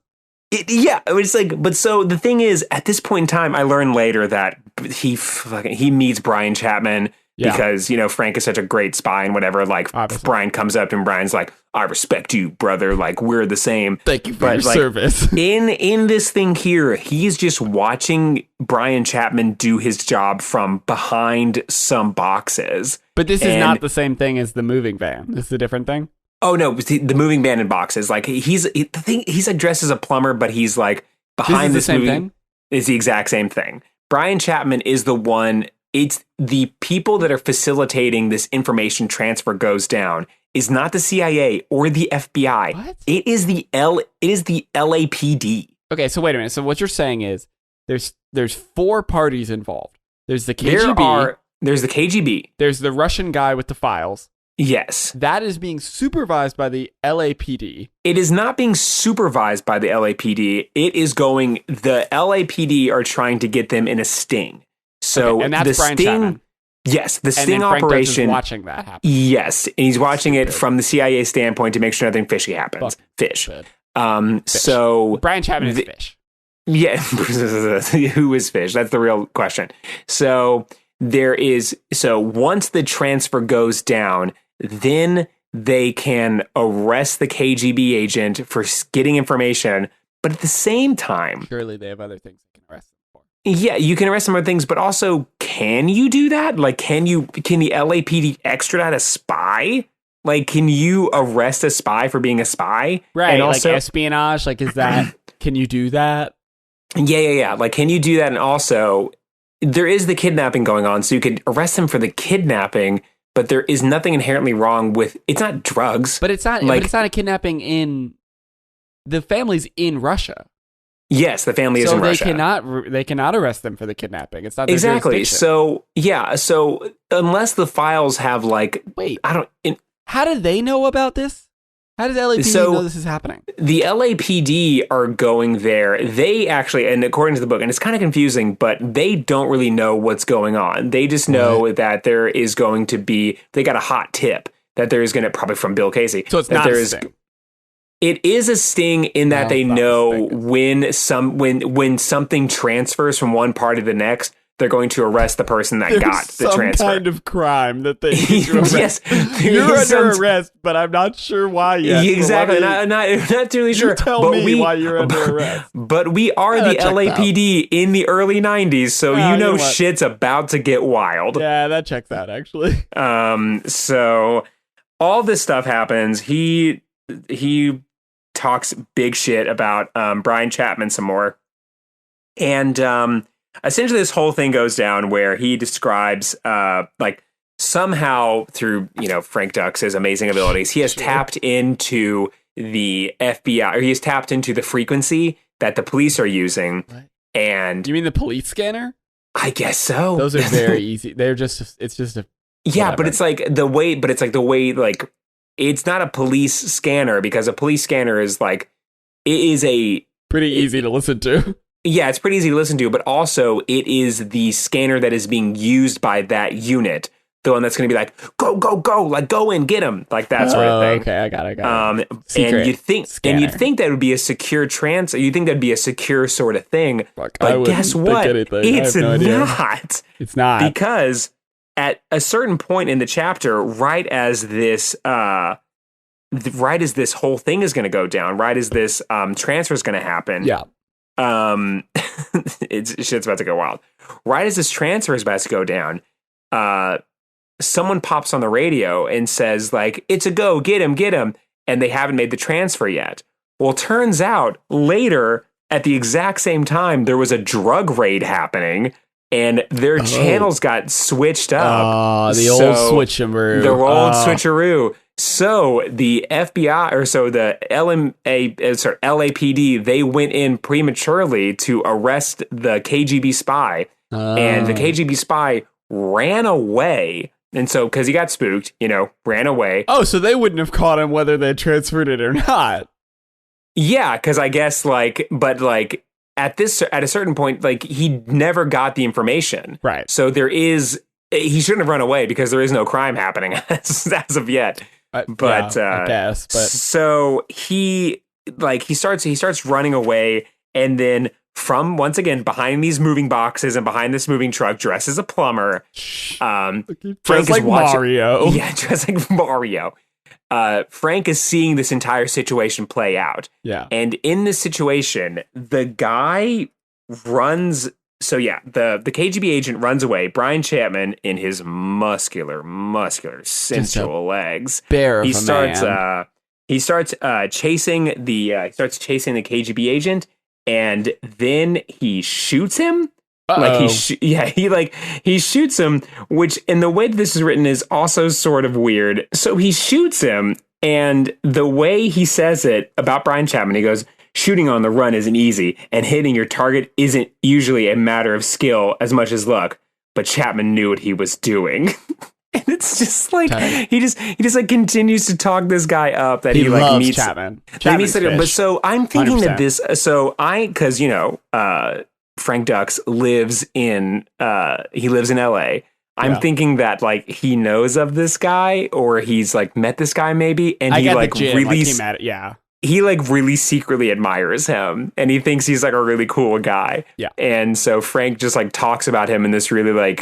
It's like, but so the thing is, at this point in time, I learned later that he meets Brian Chapman because, Frank is such a great spy and whatever. Like, obviously. Brian comes up and Brian's like, I respect you, brother. Like, we're the same. Thank you for your service. In this thing here, he's just watching Brian Chapman do his job from behind some boxes. But this is not the same thing as the moving van. This is a different thing. Oh no, the moving van in boxes. Like he's like dressed as a plumber, but he's like behind this moving thing. It's the exact same thing. Brian Chapman is the one. It's the people that are facilitating this information transfer goes down is not the CIA or the FBI. What? It is the LAPD. Okay, so wait a minute. So what you're saying is there's 4 parties involved. There's the KGB. There's the KGB. There's the Russian guy with the files. Yes. That is being supervised by the LAPD. It is not being supervised by the LAPD. The LAPD are trying to get them in a sting. So and that's Brian Chapman. Yes, the sting and Frank operation. Dux is watching that happen. Yes, and he's watching it from the CIA standpoint to make sure nothing fishy happens. Fish. So Brian Chapman is fish. Yeah, who is fish? That's the real question. So once the transfer goes down, then they can arrest the KGB agent for getting information. But at the same time, surely they have other things they can arrest them for. Yeah, you can arrest them for things, but also, can you do that? Like, can the LAPD extradite a spy? Like, can you arrest a spy for being a spy? Right, and also, like espionage. Like, is that? Can you do that? Yeah. Like, can you do that? And also, there is the kidnapping going on, so you could arrest him for the kidnapping, but there is nothing inherently wrong with it's not drugs. But it's not. But it's not a kidnapping in the family's in Russia. Yes, the family is in Russia. So they cannot arrest them for the kidnapping. It's not their exactly. jurisdiction. So unless the files have how do they know about this? How does LAPD know this is happening? The LAPD are going there. They actually, and according to the book, and it's kind of confusing, but they don't really know what's going on. They just know that there is going to be, they got a hot tip that there is going to, probably from Bill Casey. So it's not a sting. It is a sting in that they know when something transfers from one party to the next, they're going to arrest the person that got the transfer. Some kind of crime that they need to arrest. Yes, you're under arrest, but I'm not sure why yet. Exactly, not really sure. Tell me why you're under arrest. But we are the LAPD in the early '90s, so shit's about to get wild. Yeah, that checks out actually. So all this stuff happens. He talks big shit about Brian Chapman some more, and essentially, this whole thing goes down where he describes, somehow through, Frank Dux's amazing abilities, he has tapped into the FBI, or he has tapped into the frequency that the police are using. What? And you mean the police scanner? I guess so. Those are very easy. It's just a yeah, but it's like the way, it's not a police scanner, because a police scanner is it is a pretty easy to listen to. Yeah, it's pretty easy to listen to, but also it is the scanner that is being used by that unit, the one that's going to be like, go, like go in, get him, like that sort of thing. Okay, I got it. And you'd think that would be a secure you think that'd be a secure sort of thing, but guess what? It's not. It's not, because at a certain point in the chapter, right as this whole thing is going to go down, right as this transfer is going to happen. Yeah. Shit's about to go wild. Right as this transfer is about to go down, someone pops on the radio and says, like, it's a go, get him, and they haven't made the transfer yet. Well, turns out later at the exact same time, there was a drug raid happening and their channels got switched up. The old switcheroo. The old switcheroo. So the FBI, or so the LAPD, they went in prematurely to arrest the KGB spy. And the KGB spy ran away. And so, because he got spooked, ran away. Oh, so they wouldn't have caught him whether they transferred it or not. Yeah, because I guess, at a certain point, he never got the information. Right. So he shouldn't have run away because there is no crime happening as of yet. I guess. But so he starts running away, and then from, once again, behind these moving boxes and behind this moving truck, dressed as a plumber, Frank dressed like Mario. Yeah, dressed like Mario. Frank is seeing this entire situation play out. Yeah. And in this situation, the guy runs. So yeah, the KGB agent runs away. Brian Chapman, in his muscular, sensual legs, bear of he a starts man. He starts chasing the KGB agent, and then he shoots him. Uh-oh. He shoots him, which in the way that this is written is also sort of weird. So he shoots him, and the way he says it about Brian Chapman, he goes, "Shooting on the run isn't easy, and hitting your target isn't usually a matter of skill as much as luck." But Chapman knew what he was doing. And it's just like he just continues to talk this guy up that he loves meets Chapman. But so I'm thinking 100%. that because Frank Dux lives in LA. I'm thinking that he knows of this guy, or he's met this guy maybe, and he really secretly admires him, and he thinks he's a really cool guy. Yeah. And so Frank just talks about him in this really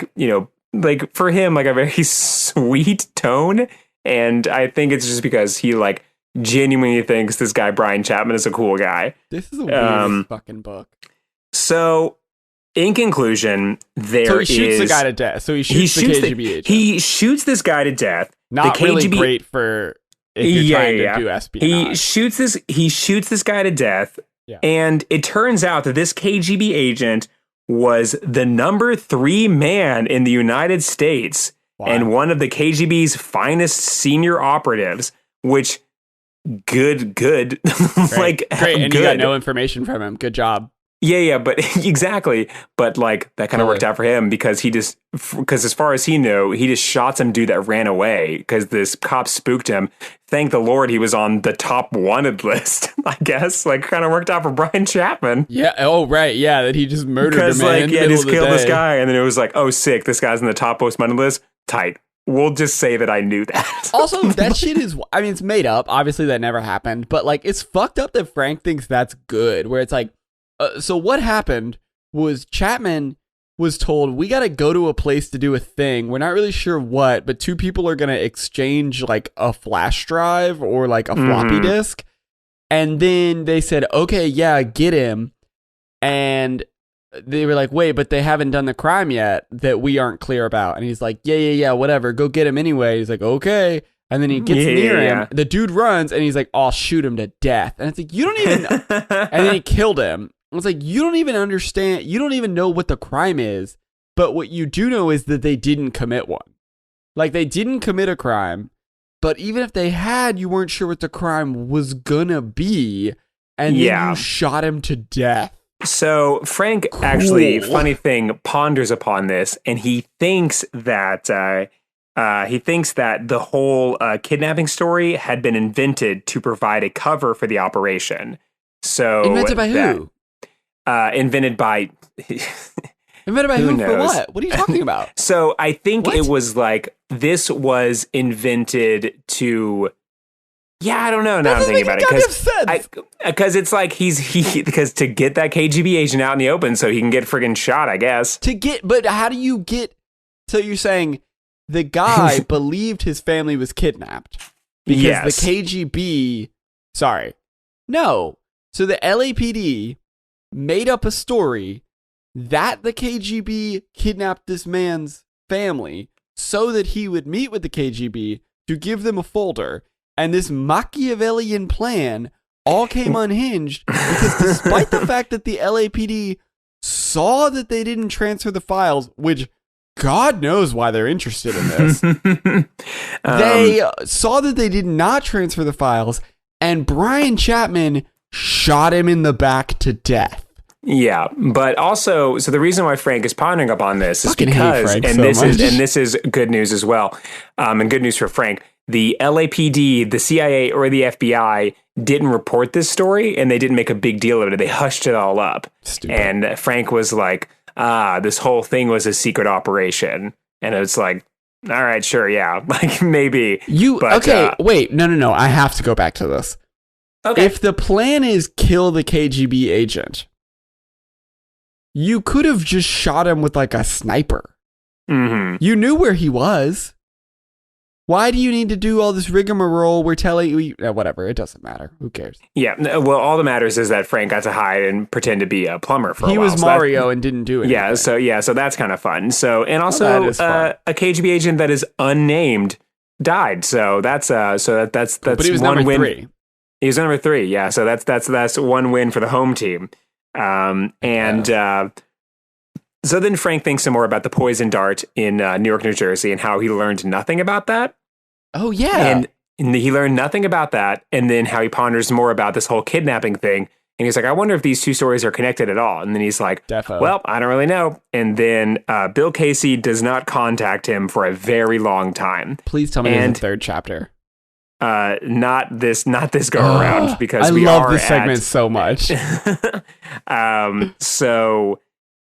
for him a very sweet tone, and I think it's just because he genuinely thinks this guy Brian Chapman is a cool guy. This is a weird fucking book. So, in conclusion, he shoots the guy to death. So he shoots the KGB agent. He shoots this guy to death. Not the KGB, really great for if you're trying to do espionage. He shoots this guy to death, Yeah. and it turns out that this KGB agent was the number 3 man in the United States. Wow. And one of the KGB's finest senior operatives, which good. Great. Great. And good. you got no information from him. Good job. Yeah, but exactly. But that kind of worked out for him because as far as he knew, he just shot some dude that ran away because this cop spooked him. Thank the Lord he was on the top wanted list, I guess. Kind of worked out for Brian Chapman. Yeah. Oh, right. Yeah. That he just murdered a man. Just killed this guy. And then it was oh, sick. This guy's in the top most wanted list. Tight. We'll just say that I knew that. Also, that shit is, it's made up. Obviously, that never happened. But it's fucked up that Frank thinks that's good. Where it's so what happened was Chapman was told, we got to go to a place to do a thing. We're not really sure what, but 2 people are going to exchange a flash drive or a floppy disk. And then they said, okay, yeah, get him. And they were like, wait, but they haven't done the crime yet that we aren't clear about. And he's like, yeah, whatever. Go get him anyway. He's like, okay. And then he gets near him. The dude runs and he's like, I'll shoot him to death. And it's you don't even, and then he killed him. It's you don't even understand. You don't even know what the crime is. But what you do know is that they didn't commit one. They didn't commit a crime. But even if they had, you weren't sure what the crime was gonna be. And then you shot him to death. So Frank actually, funny thing, ponders upon this, and he thinks that the whole kidnapping story had been invented to provide a cover for the operation. So invented by who? Invented by who for what? What are you talking about? So I think it was this was invented to. Yeah, I don't know. Now I'm thinking about it because it's because to get that KGB agent out in the open so he can get friggin' shot, I guess. But how do you get? So you're saying the guy believed his family was kidnapped because the KGB. Sorry, no. So the LAPD made up a story that the KGB kidnapped this man's family so that he would meet with the KGB to give them a folder. And this Machiavellian plan all came unhinged because despite the fact that the LAPD saw that they didn't transfer the files, which God knows why they're interested in this, they saw that they did not transfer the files, and Brian Chapman shot him in the back to death. Yeah, but also, so the reason why Frank is pondering upon this is because, this is good news as well, and good news for Frank. The LAPD, the CIA, or the FBI didn't report this story, and they didn't make a big deal of it. They hushed it all up. Stupid. And Frank was like, this whole thing was a secret operation. And it's like, all right, sure, yeah, like maybe. Wait, no. I have to go back to this. Okay. If the plan is kill the KGB agent, you could have just shot him with like a sniper. Mm-hmm. You knew where he was. Why do you need to do all this rigmarole? We're telling you, whatever. It doesn't matter. Who cares? Yeah. Well, all that matters is that Frank got to hide and pretend to be a plumber for a while. He was Mario and didn't do it. Yeah. So that's kind of fun. So, and also a KGB agent that is unnamed died. So that's But he was one number win. 3. He was number 3. Yeah. So that's one win for the home team. So then Frank thinks some more about the poison dart in Newark, New Jersey, and how he learned nothing about that. Oh, yeah. And he learned nothing about that. And then how he ponders more about this whole kidnapping thing. And he's like, I wonder if these two stories are connected at all. And then he's like, well, I don't really know. And then Bill Casey does not contact him for a very long time. Please tell me there's a third chapter. Not this go around, because I love this segment so much. So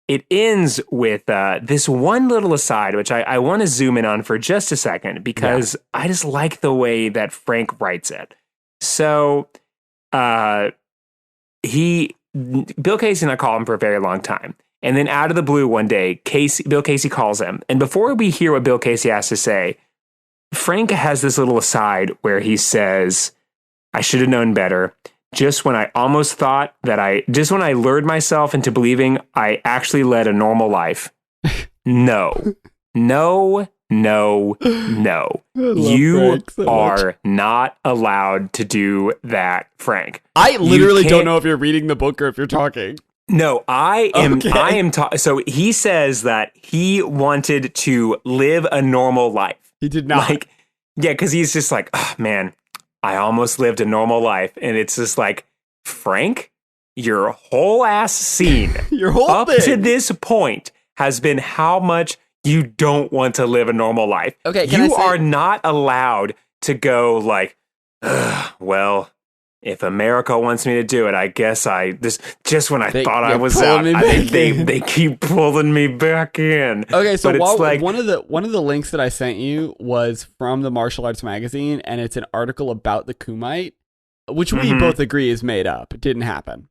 it ends with this one little aside, which I want to zoom in on for just a second, because I just like the way that Frank writes it. So Bill Casey and I call him for a very long time. And then out of the blue one day, Bill Casey calls him. And before we hear what Bill Casey has to say, Frank has this little aside where he says, I should have known better. Just when I lured myself into believing I actually led a normal life. No. You are not allowed to do that, Frank. I literally don't know if you're reading the book or if you're talking. No, I am. Okay. So he says that he wanted to live a normal life. He did not. Because he's just like, oh, man, I almost lived a normal life. And it's just like, Frank, your whole ass scene your whole up thing to this point has been how much you don't want to live a normal life. Okay, you are not allowed to go like, well, if America wants me to do it, I guess just when I thought I was out, they keep pulling me back in. Okay, so one of the links that I sent you was from the Martial Arts magazine, and it's an article about the Kumite, which we both agree is made up. It didn't happen.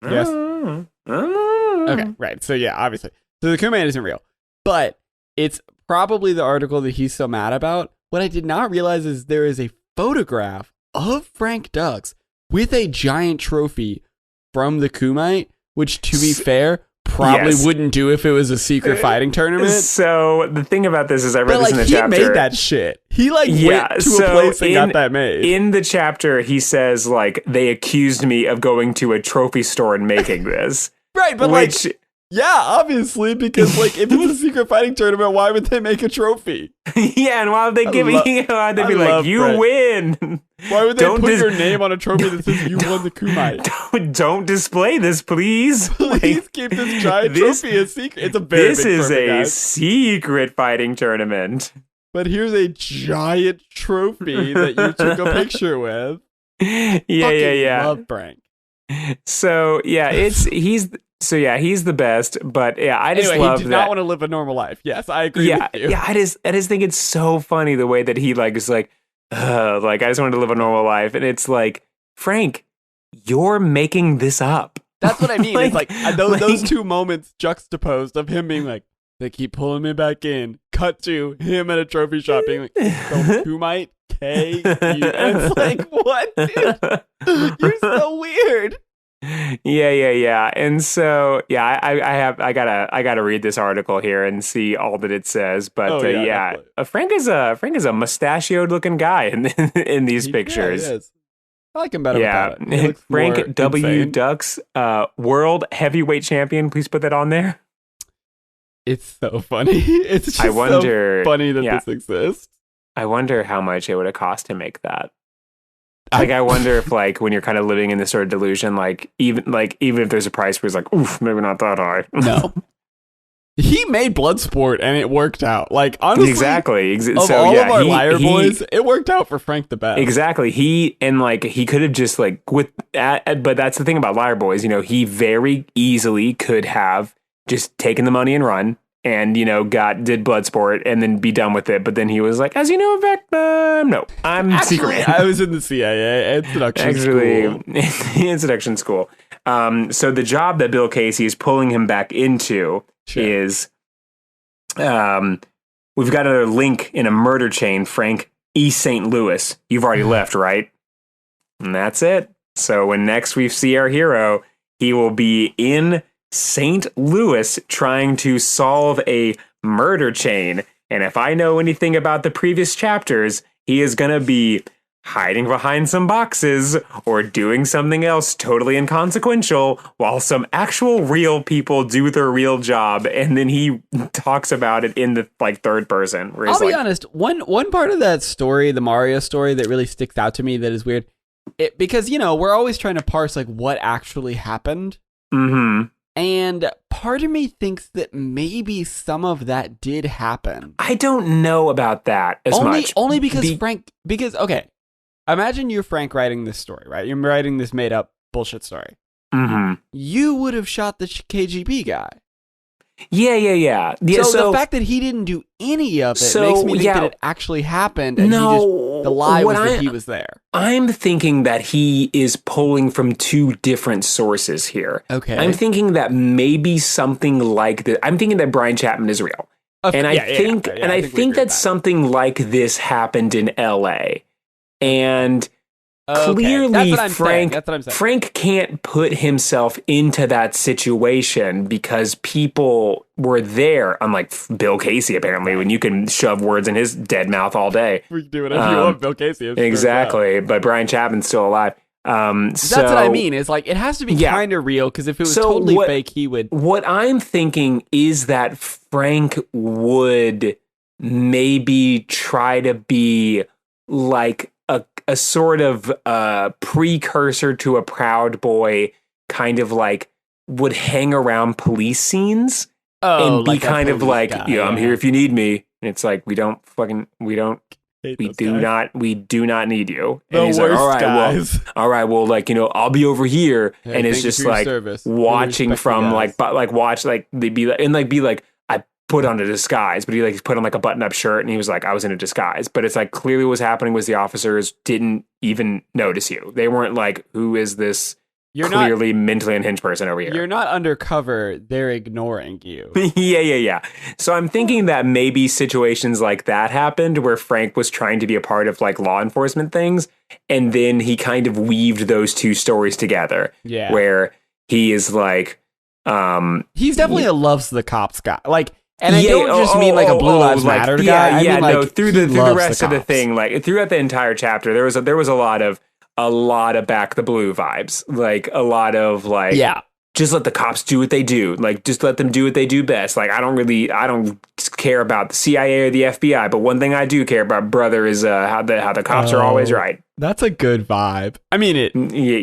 Yes? Okay, right. So yeah, obviously. So the Kumite isn't real. But it's probably the article that he's so mad about. What I did not realize is there is a photograph of Frank Dux with a giant trophy from the Kumite, which, to be fair, probably wouldn't do if it was a secret fighting tournament. So the thing about this is I read this in the chapter. He made that shit. He went to a place and got that made. In the chapter, he says, they accused me of going to a trophy store and making this. Right, but yeah, obviously, because if it's a secret fighting tournament, why would they make a trophy? Yeah, and why would they they'd be like, you win. Why would they put your name on a trophy that says you won the Kumite? Don't display this, please. Please keep this giant trophy a secret. It's a very big tournament, This is a secret fighting tournament. But here's a giant trophy that you took a picture with. Yeah. Love Frank. So yeah, he's the best, but yeah, I just love that. He did not want to live a normal life. Yes, I agree with you. Yeah, I just think it's so funny the way that he is like, I just wanted to live a normal life, and it's like, Frank, you're making this up. That's what I mean. It's those two moments juxtaposed of him being like, they keep pulling me back in. Cut to him at a trophy shop being like, so Kumite K. And it's like, what, dude? You're so weird. Yeah. And so, yeah, I gotta read this article here and see all that it says. But yeah, Frank is a mustachioed looking guy in these pictures. Yeah, he is. I like him better Yeah, without it. He looks more Frank W. insane. Ducks, world heavyweight champion. Please put that on there. It's so funny. It's just I wonder, so funny that yeah. this exists. I wonder how much it would have cost to make that. Like, I wonder if, like, when you're kind of living in this sort of delusion, even if there's a price where it's like, oof, maybe not that high. No. He made Bloodsport and it worked out. Like, honestly, Exactly. of So all yeah, of our liar boys, it worked out for Frank the best. Exactly. He could have just but that's the thing about liar boys. You know, he very easily could have just taken the money and run, and did Bloodsport and then be done with it. But then he was like, as you know, Vec, no, I'm Secret Man. I was in the CIA introduction school. Introduction school. So the job that Bill Casey is pulling him back into is, we've got another link in a murder chain, Frank, East St. Louis. You've already left, right? And that's it. So when next we see our hero, he will be in St. Louis trying to solve a murder chain. And if I know anything about the previous chapters, he is going to be hiding behind some boxes or doing something else totally inconsequential while some actual real people do their real job. And then he talks about it in the third person. Where I'll be honest. One part of that story, the Mario story, that really sticks out to me that is weird. Because, we're always trying to parse what actually happened. Mm-hmm. And part of me thinks that maybe some of that did happen. I don't know about that much. Only because okay, imagine you're Frank writing this story, right? You're writing this made up bullshit story. Mm-hmm. You would have shot the KGB guy. Yeah. So the fact that he didn't do any of it makes me think that it actually happened, and the lie was that he was there. I'm thinking that he is pulling from two different sources here. Okay. I'm thinking that maybe something like that. I'm thinking that Brian Chapman is real. I think that something like this happened in LA. And clearly Frank can't put himself into that situation because people were there, unlike Bill Casey, apparently, when you can shove words in his dead mouth all day. We can do whatever you want, Bill Casey. Exactly, but Brian Chapman's still alive. That's what I mean. Is it has to be kind of real, because if it was totally fake, he would. What I'm thinking is that Frank would maybe try to be like a sort of precursor to a Proud Boy, kind of would hang around police scenes and be kind of I'm here if you need me. And it's like, we do not need you. And he's like, all right, well, I'll be over here. Hey, and it's just watching from I put on a disguise, but he put on a button-up shirt, and he was like, I was in a disguise. But it's clearly what was happening was the officers didn't even notice you. They weren't like, who is this clearly mentally unhinged person over here? You're not undercover. They're ignoring you. Yeah. So I'm thinking that maybe situations like that happened where Frank was trying to be a part of law enforcement things, and then he kind of weaved those two stories together. Yeah. Where he is he's definitely a loves the cops guy. And I don't just mean a Blue Lives Matter guy. I mean, through the rest of the thing, throughout the entire chapter, there was a lot of Back the Blue vibes, a lot of just let the cops do what they do, just let them do what they do best. I don't care about the CIA or the FBI, but one thing I do care about, brother, is how the cops are always right. That's a good vibe. I mean, it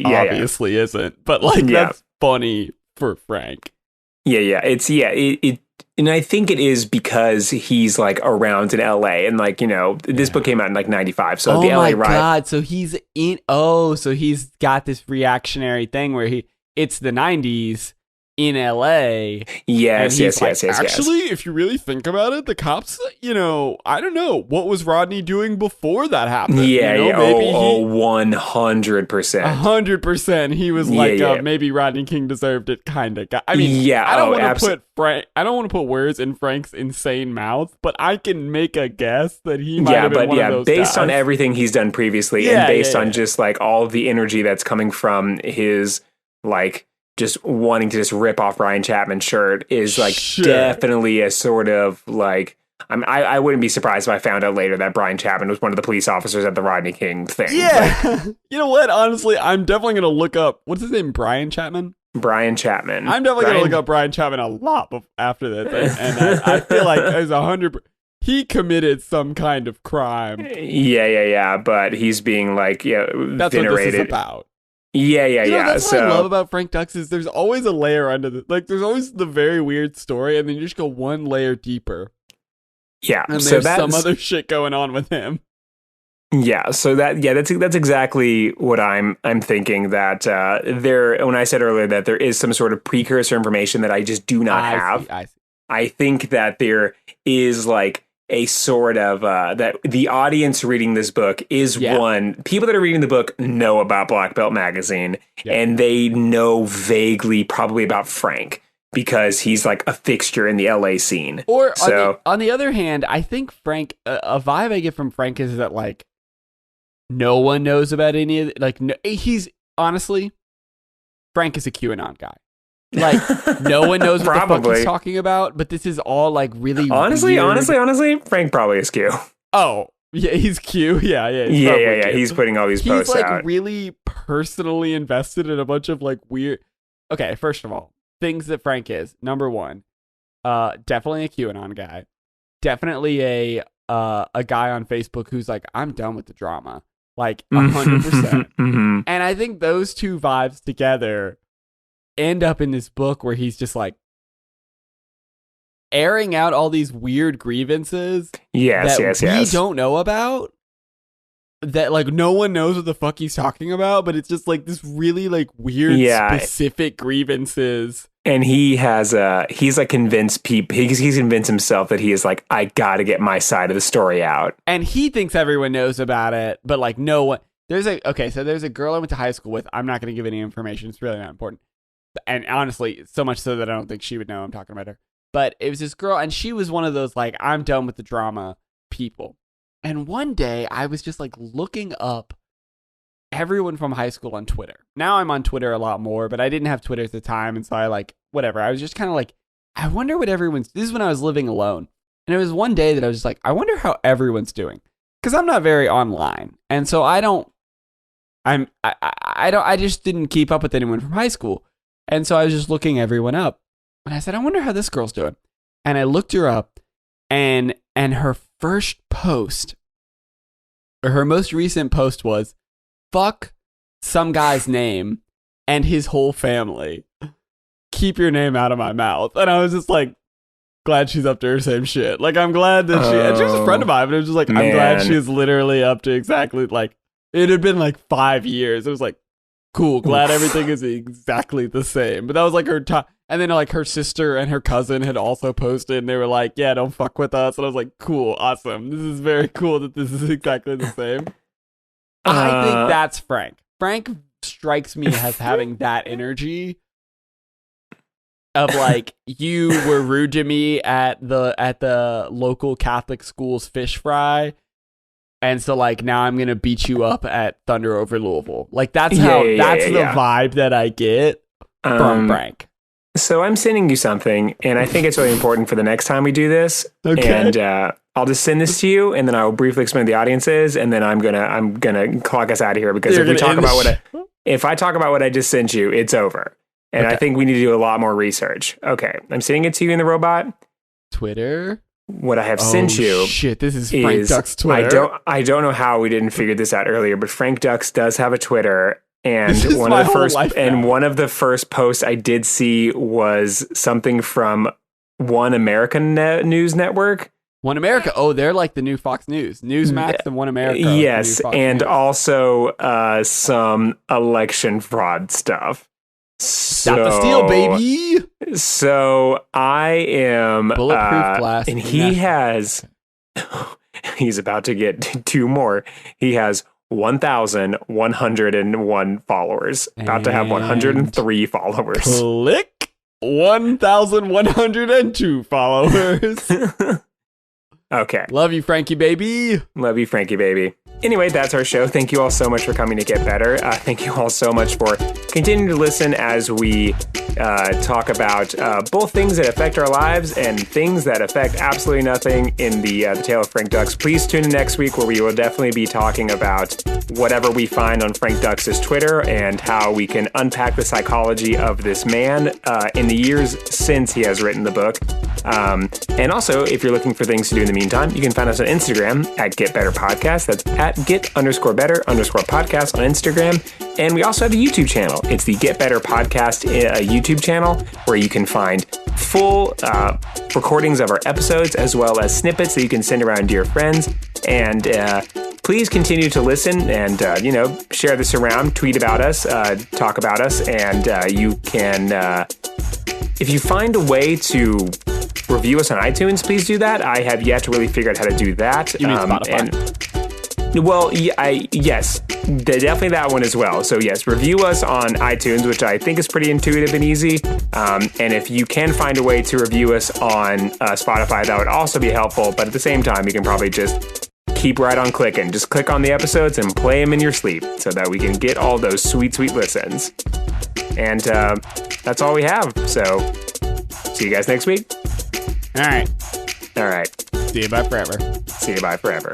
obviously isn't, but that's funny for Frank. And I think it is because he's around in LA, and this book came out in 95, so the LA riot. Oh my god! So he's in. Oh, so he's got this reactionary thing where it's the 90s in LA. Yes. Actually, if you really think about it, the cops, I don't know, what was Rodney doing before that happened? Maybe 100%. 100%. He was maybe Rodney King deserved it kind of guy. I mean, I don't want to put words in Frank's insane mouth, but I can make a guess that he might have been one of those based guys. On everything he's done previously, and based on just all of the energy that's coming from his just wanting to just rip off Brian Chapman's shirt is like Sure. definitely a sort of like, I wouldn't be surprised if I found out later that Brian Chapman was one of the police officers at the Rodney King thing. Yeah. You know what? Honestly, I'm definitely going to look up, what's his name? Brian Chapman? Brian Chapman. I'm definitely going to look up Brian Chapman a lot after this. And I feel like there's 100%. He committed some kind of crime. Yeah. But he's being like, That's venerated. what this is about. Yeah. That's what I love about Frank Dux is there's always a layer under the, like, there's always the very weird story, and then you just go one layer deeper. Yeah. And So there's that's some other shit going on with him. Yeah, so that's exactly what I'm thinking, that there, when I said earlier that there is some sort of precursor information that I just do not have. I see. I think that there is like a sort of that the audience reading this book is one, people that are reading the book know about Black Belt Magazine, and they know vaguely probably about Frank because he's like a fixture in the LA scene. Or so on the other hand, I think Frank, a vibe I get from Frank is that like no one knows about any of it. Like, no, he's honestly, Frank is a QAnon guy. Like, no one knows what the fuck he's talking about, but this is all like really honestly, weird. Frank probably is Q. Oh, yeah, he's Q. Yeah. Yeah. He's putting all these posts like out. He's really personally invested in a bunch of like weird. Okay, first of all, things that Frank is. Number one, definitely a QAnon guy. Definitely a guy on Facebook who's like, I'm done with the drama. Like 100%. And I think those two vibes together end up in this book where he's just like airing out all these weird grievances that we don't know about, that like no one knows what the fuck he's talking about, but it's just like this really like weird specific grievances. And he has he's like convinced people, he's convinced himself that he is like, I gotta get my side of the story out, and he thinks everyone knows about it, but like no one. There's a girl I went to high school with. I'm not going to give any information, it's really not important. And honestly, so much so that I don't think she would know I'm talking about her. But it was this girl, and she was one of those, like, I'm done with the drama people. And one day, I was just, like, looking up everyone from high school on Twitter. Now I'm on Twitter a lot more, but I didn't have Twitter at the time, and so I, like, whatever. I was just kind of like, I wonder what everyone's... This is when I was living alone. And it was one day that I was just like, I wonder how everyone's doing. Because I'm not very online. And so I just didn't keep up with anyone from high school. And so I was just looking everyone up. And I said, I wonder how this girl's doing. And I looked her up, and her first post, or her most recent post was, fuck some guy's name and his whole family. Keep your name out of my mouth. And I was just like, glad she's up to her same shit. Like, I'm glad that and she was a friend of mine, but it was just like, I'm glad she is literally up to exactly, like, it had been like 5 years. It was like, cool, glad everything is exactly the same. But that was like her time. And then like her sister and her cousin had also posted, and they were like, yeah, don't fuck with us. And I was like, cool, awesome. This is very cool that this is exactly the same. I think that's Frank. Frank strikes me as having that energy of like, you were rude to me at the local Catholic school's fish fry. And so, like, now I'm going to beat you up at Thunder over Louisville. Like, that's the vibe that I get from Frank. So I'm sending you something, and I think it's really important for the next time we do this. Okay. And I'll just send this to you, and then I'll briefly explain what the audience is, and then I'm gonna clock us out of here, because if I talk about what I just sent you, it's over. And I think we need to do a lot more research. Okay. I'm sending it to you in the robot. Twitter. What I have sent you. Shit, this is Frank Dux Twitter. I don't know how we didn't figure this out earlier, but Frank Dux does have a Twitter, and one of the first posts I did see was something from One American News Network. One America. Oh, they're like the new Fox News. Newsmax and One America. Yes, and also some election fraud stuff. Got the steal, baby. So I am bulletproof glass, and he has. He's about to get two more. He has 1,101 followers. About to have 103 followers. Click 1,102 followers. Okay. Love you, Frankie baby. Love you, Frankie baby. Anyway, that's our show. Thank you all so much for coming to Get Better. Thank you all so much for continue to listen as we talk about both things that affect our lives and things that affect absolutely nothing in the Tale of Frank Dux. Please tune in next week, where we will definitely be talking about whatever we find on Frank Dux's Twitter and how we can unpack the psychology of this man in the years since he has written the book. And also, if you're looking for things to do in the meantime, you can find us on Instagram at Get Better Podcast. That's at Get_Better_podcast on Instagram. And we also have a YouTube channel. It's the Get Better Podcast YouTube channel, where you can find full recordings of our episodes, as well as snippets that you can send around to your friends. And please continue to listen and, share this around, tweet about us, talk about us. And you can, if you find a way to review us on iTunes, please do that. I have yet to really figure out how to do that. You mean Spotify? Yes, definitely that one as well. So yes, review us on iTunes, which I think is pretty intuitive and easy. And if you can find a way to review us on Spotify, that would also be helpful. But at the same time, you can probably just keep right on clicking. Just click on the episodes and play them in your sleep, so that we can get all those sweet, sweet listens. And that's all we have. So see you guys next week. All right. All right. See you bye forever. See you bye forever.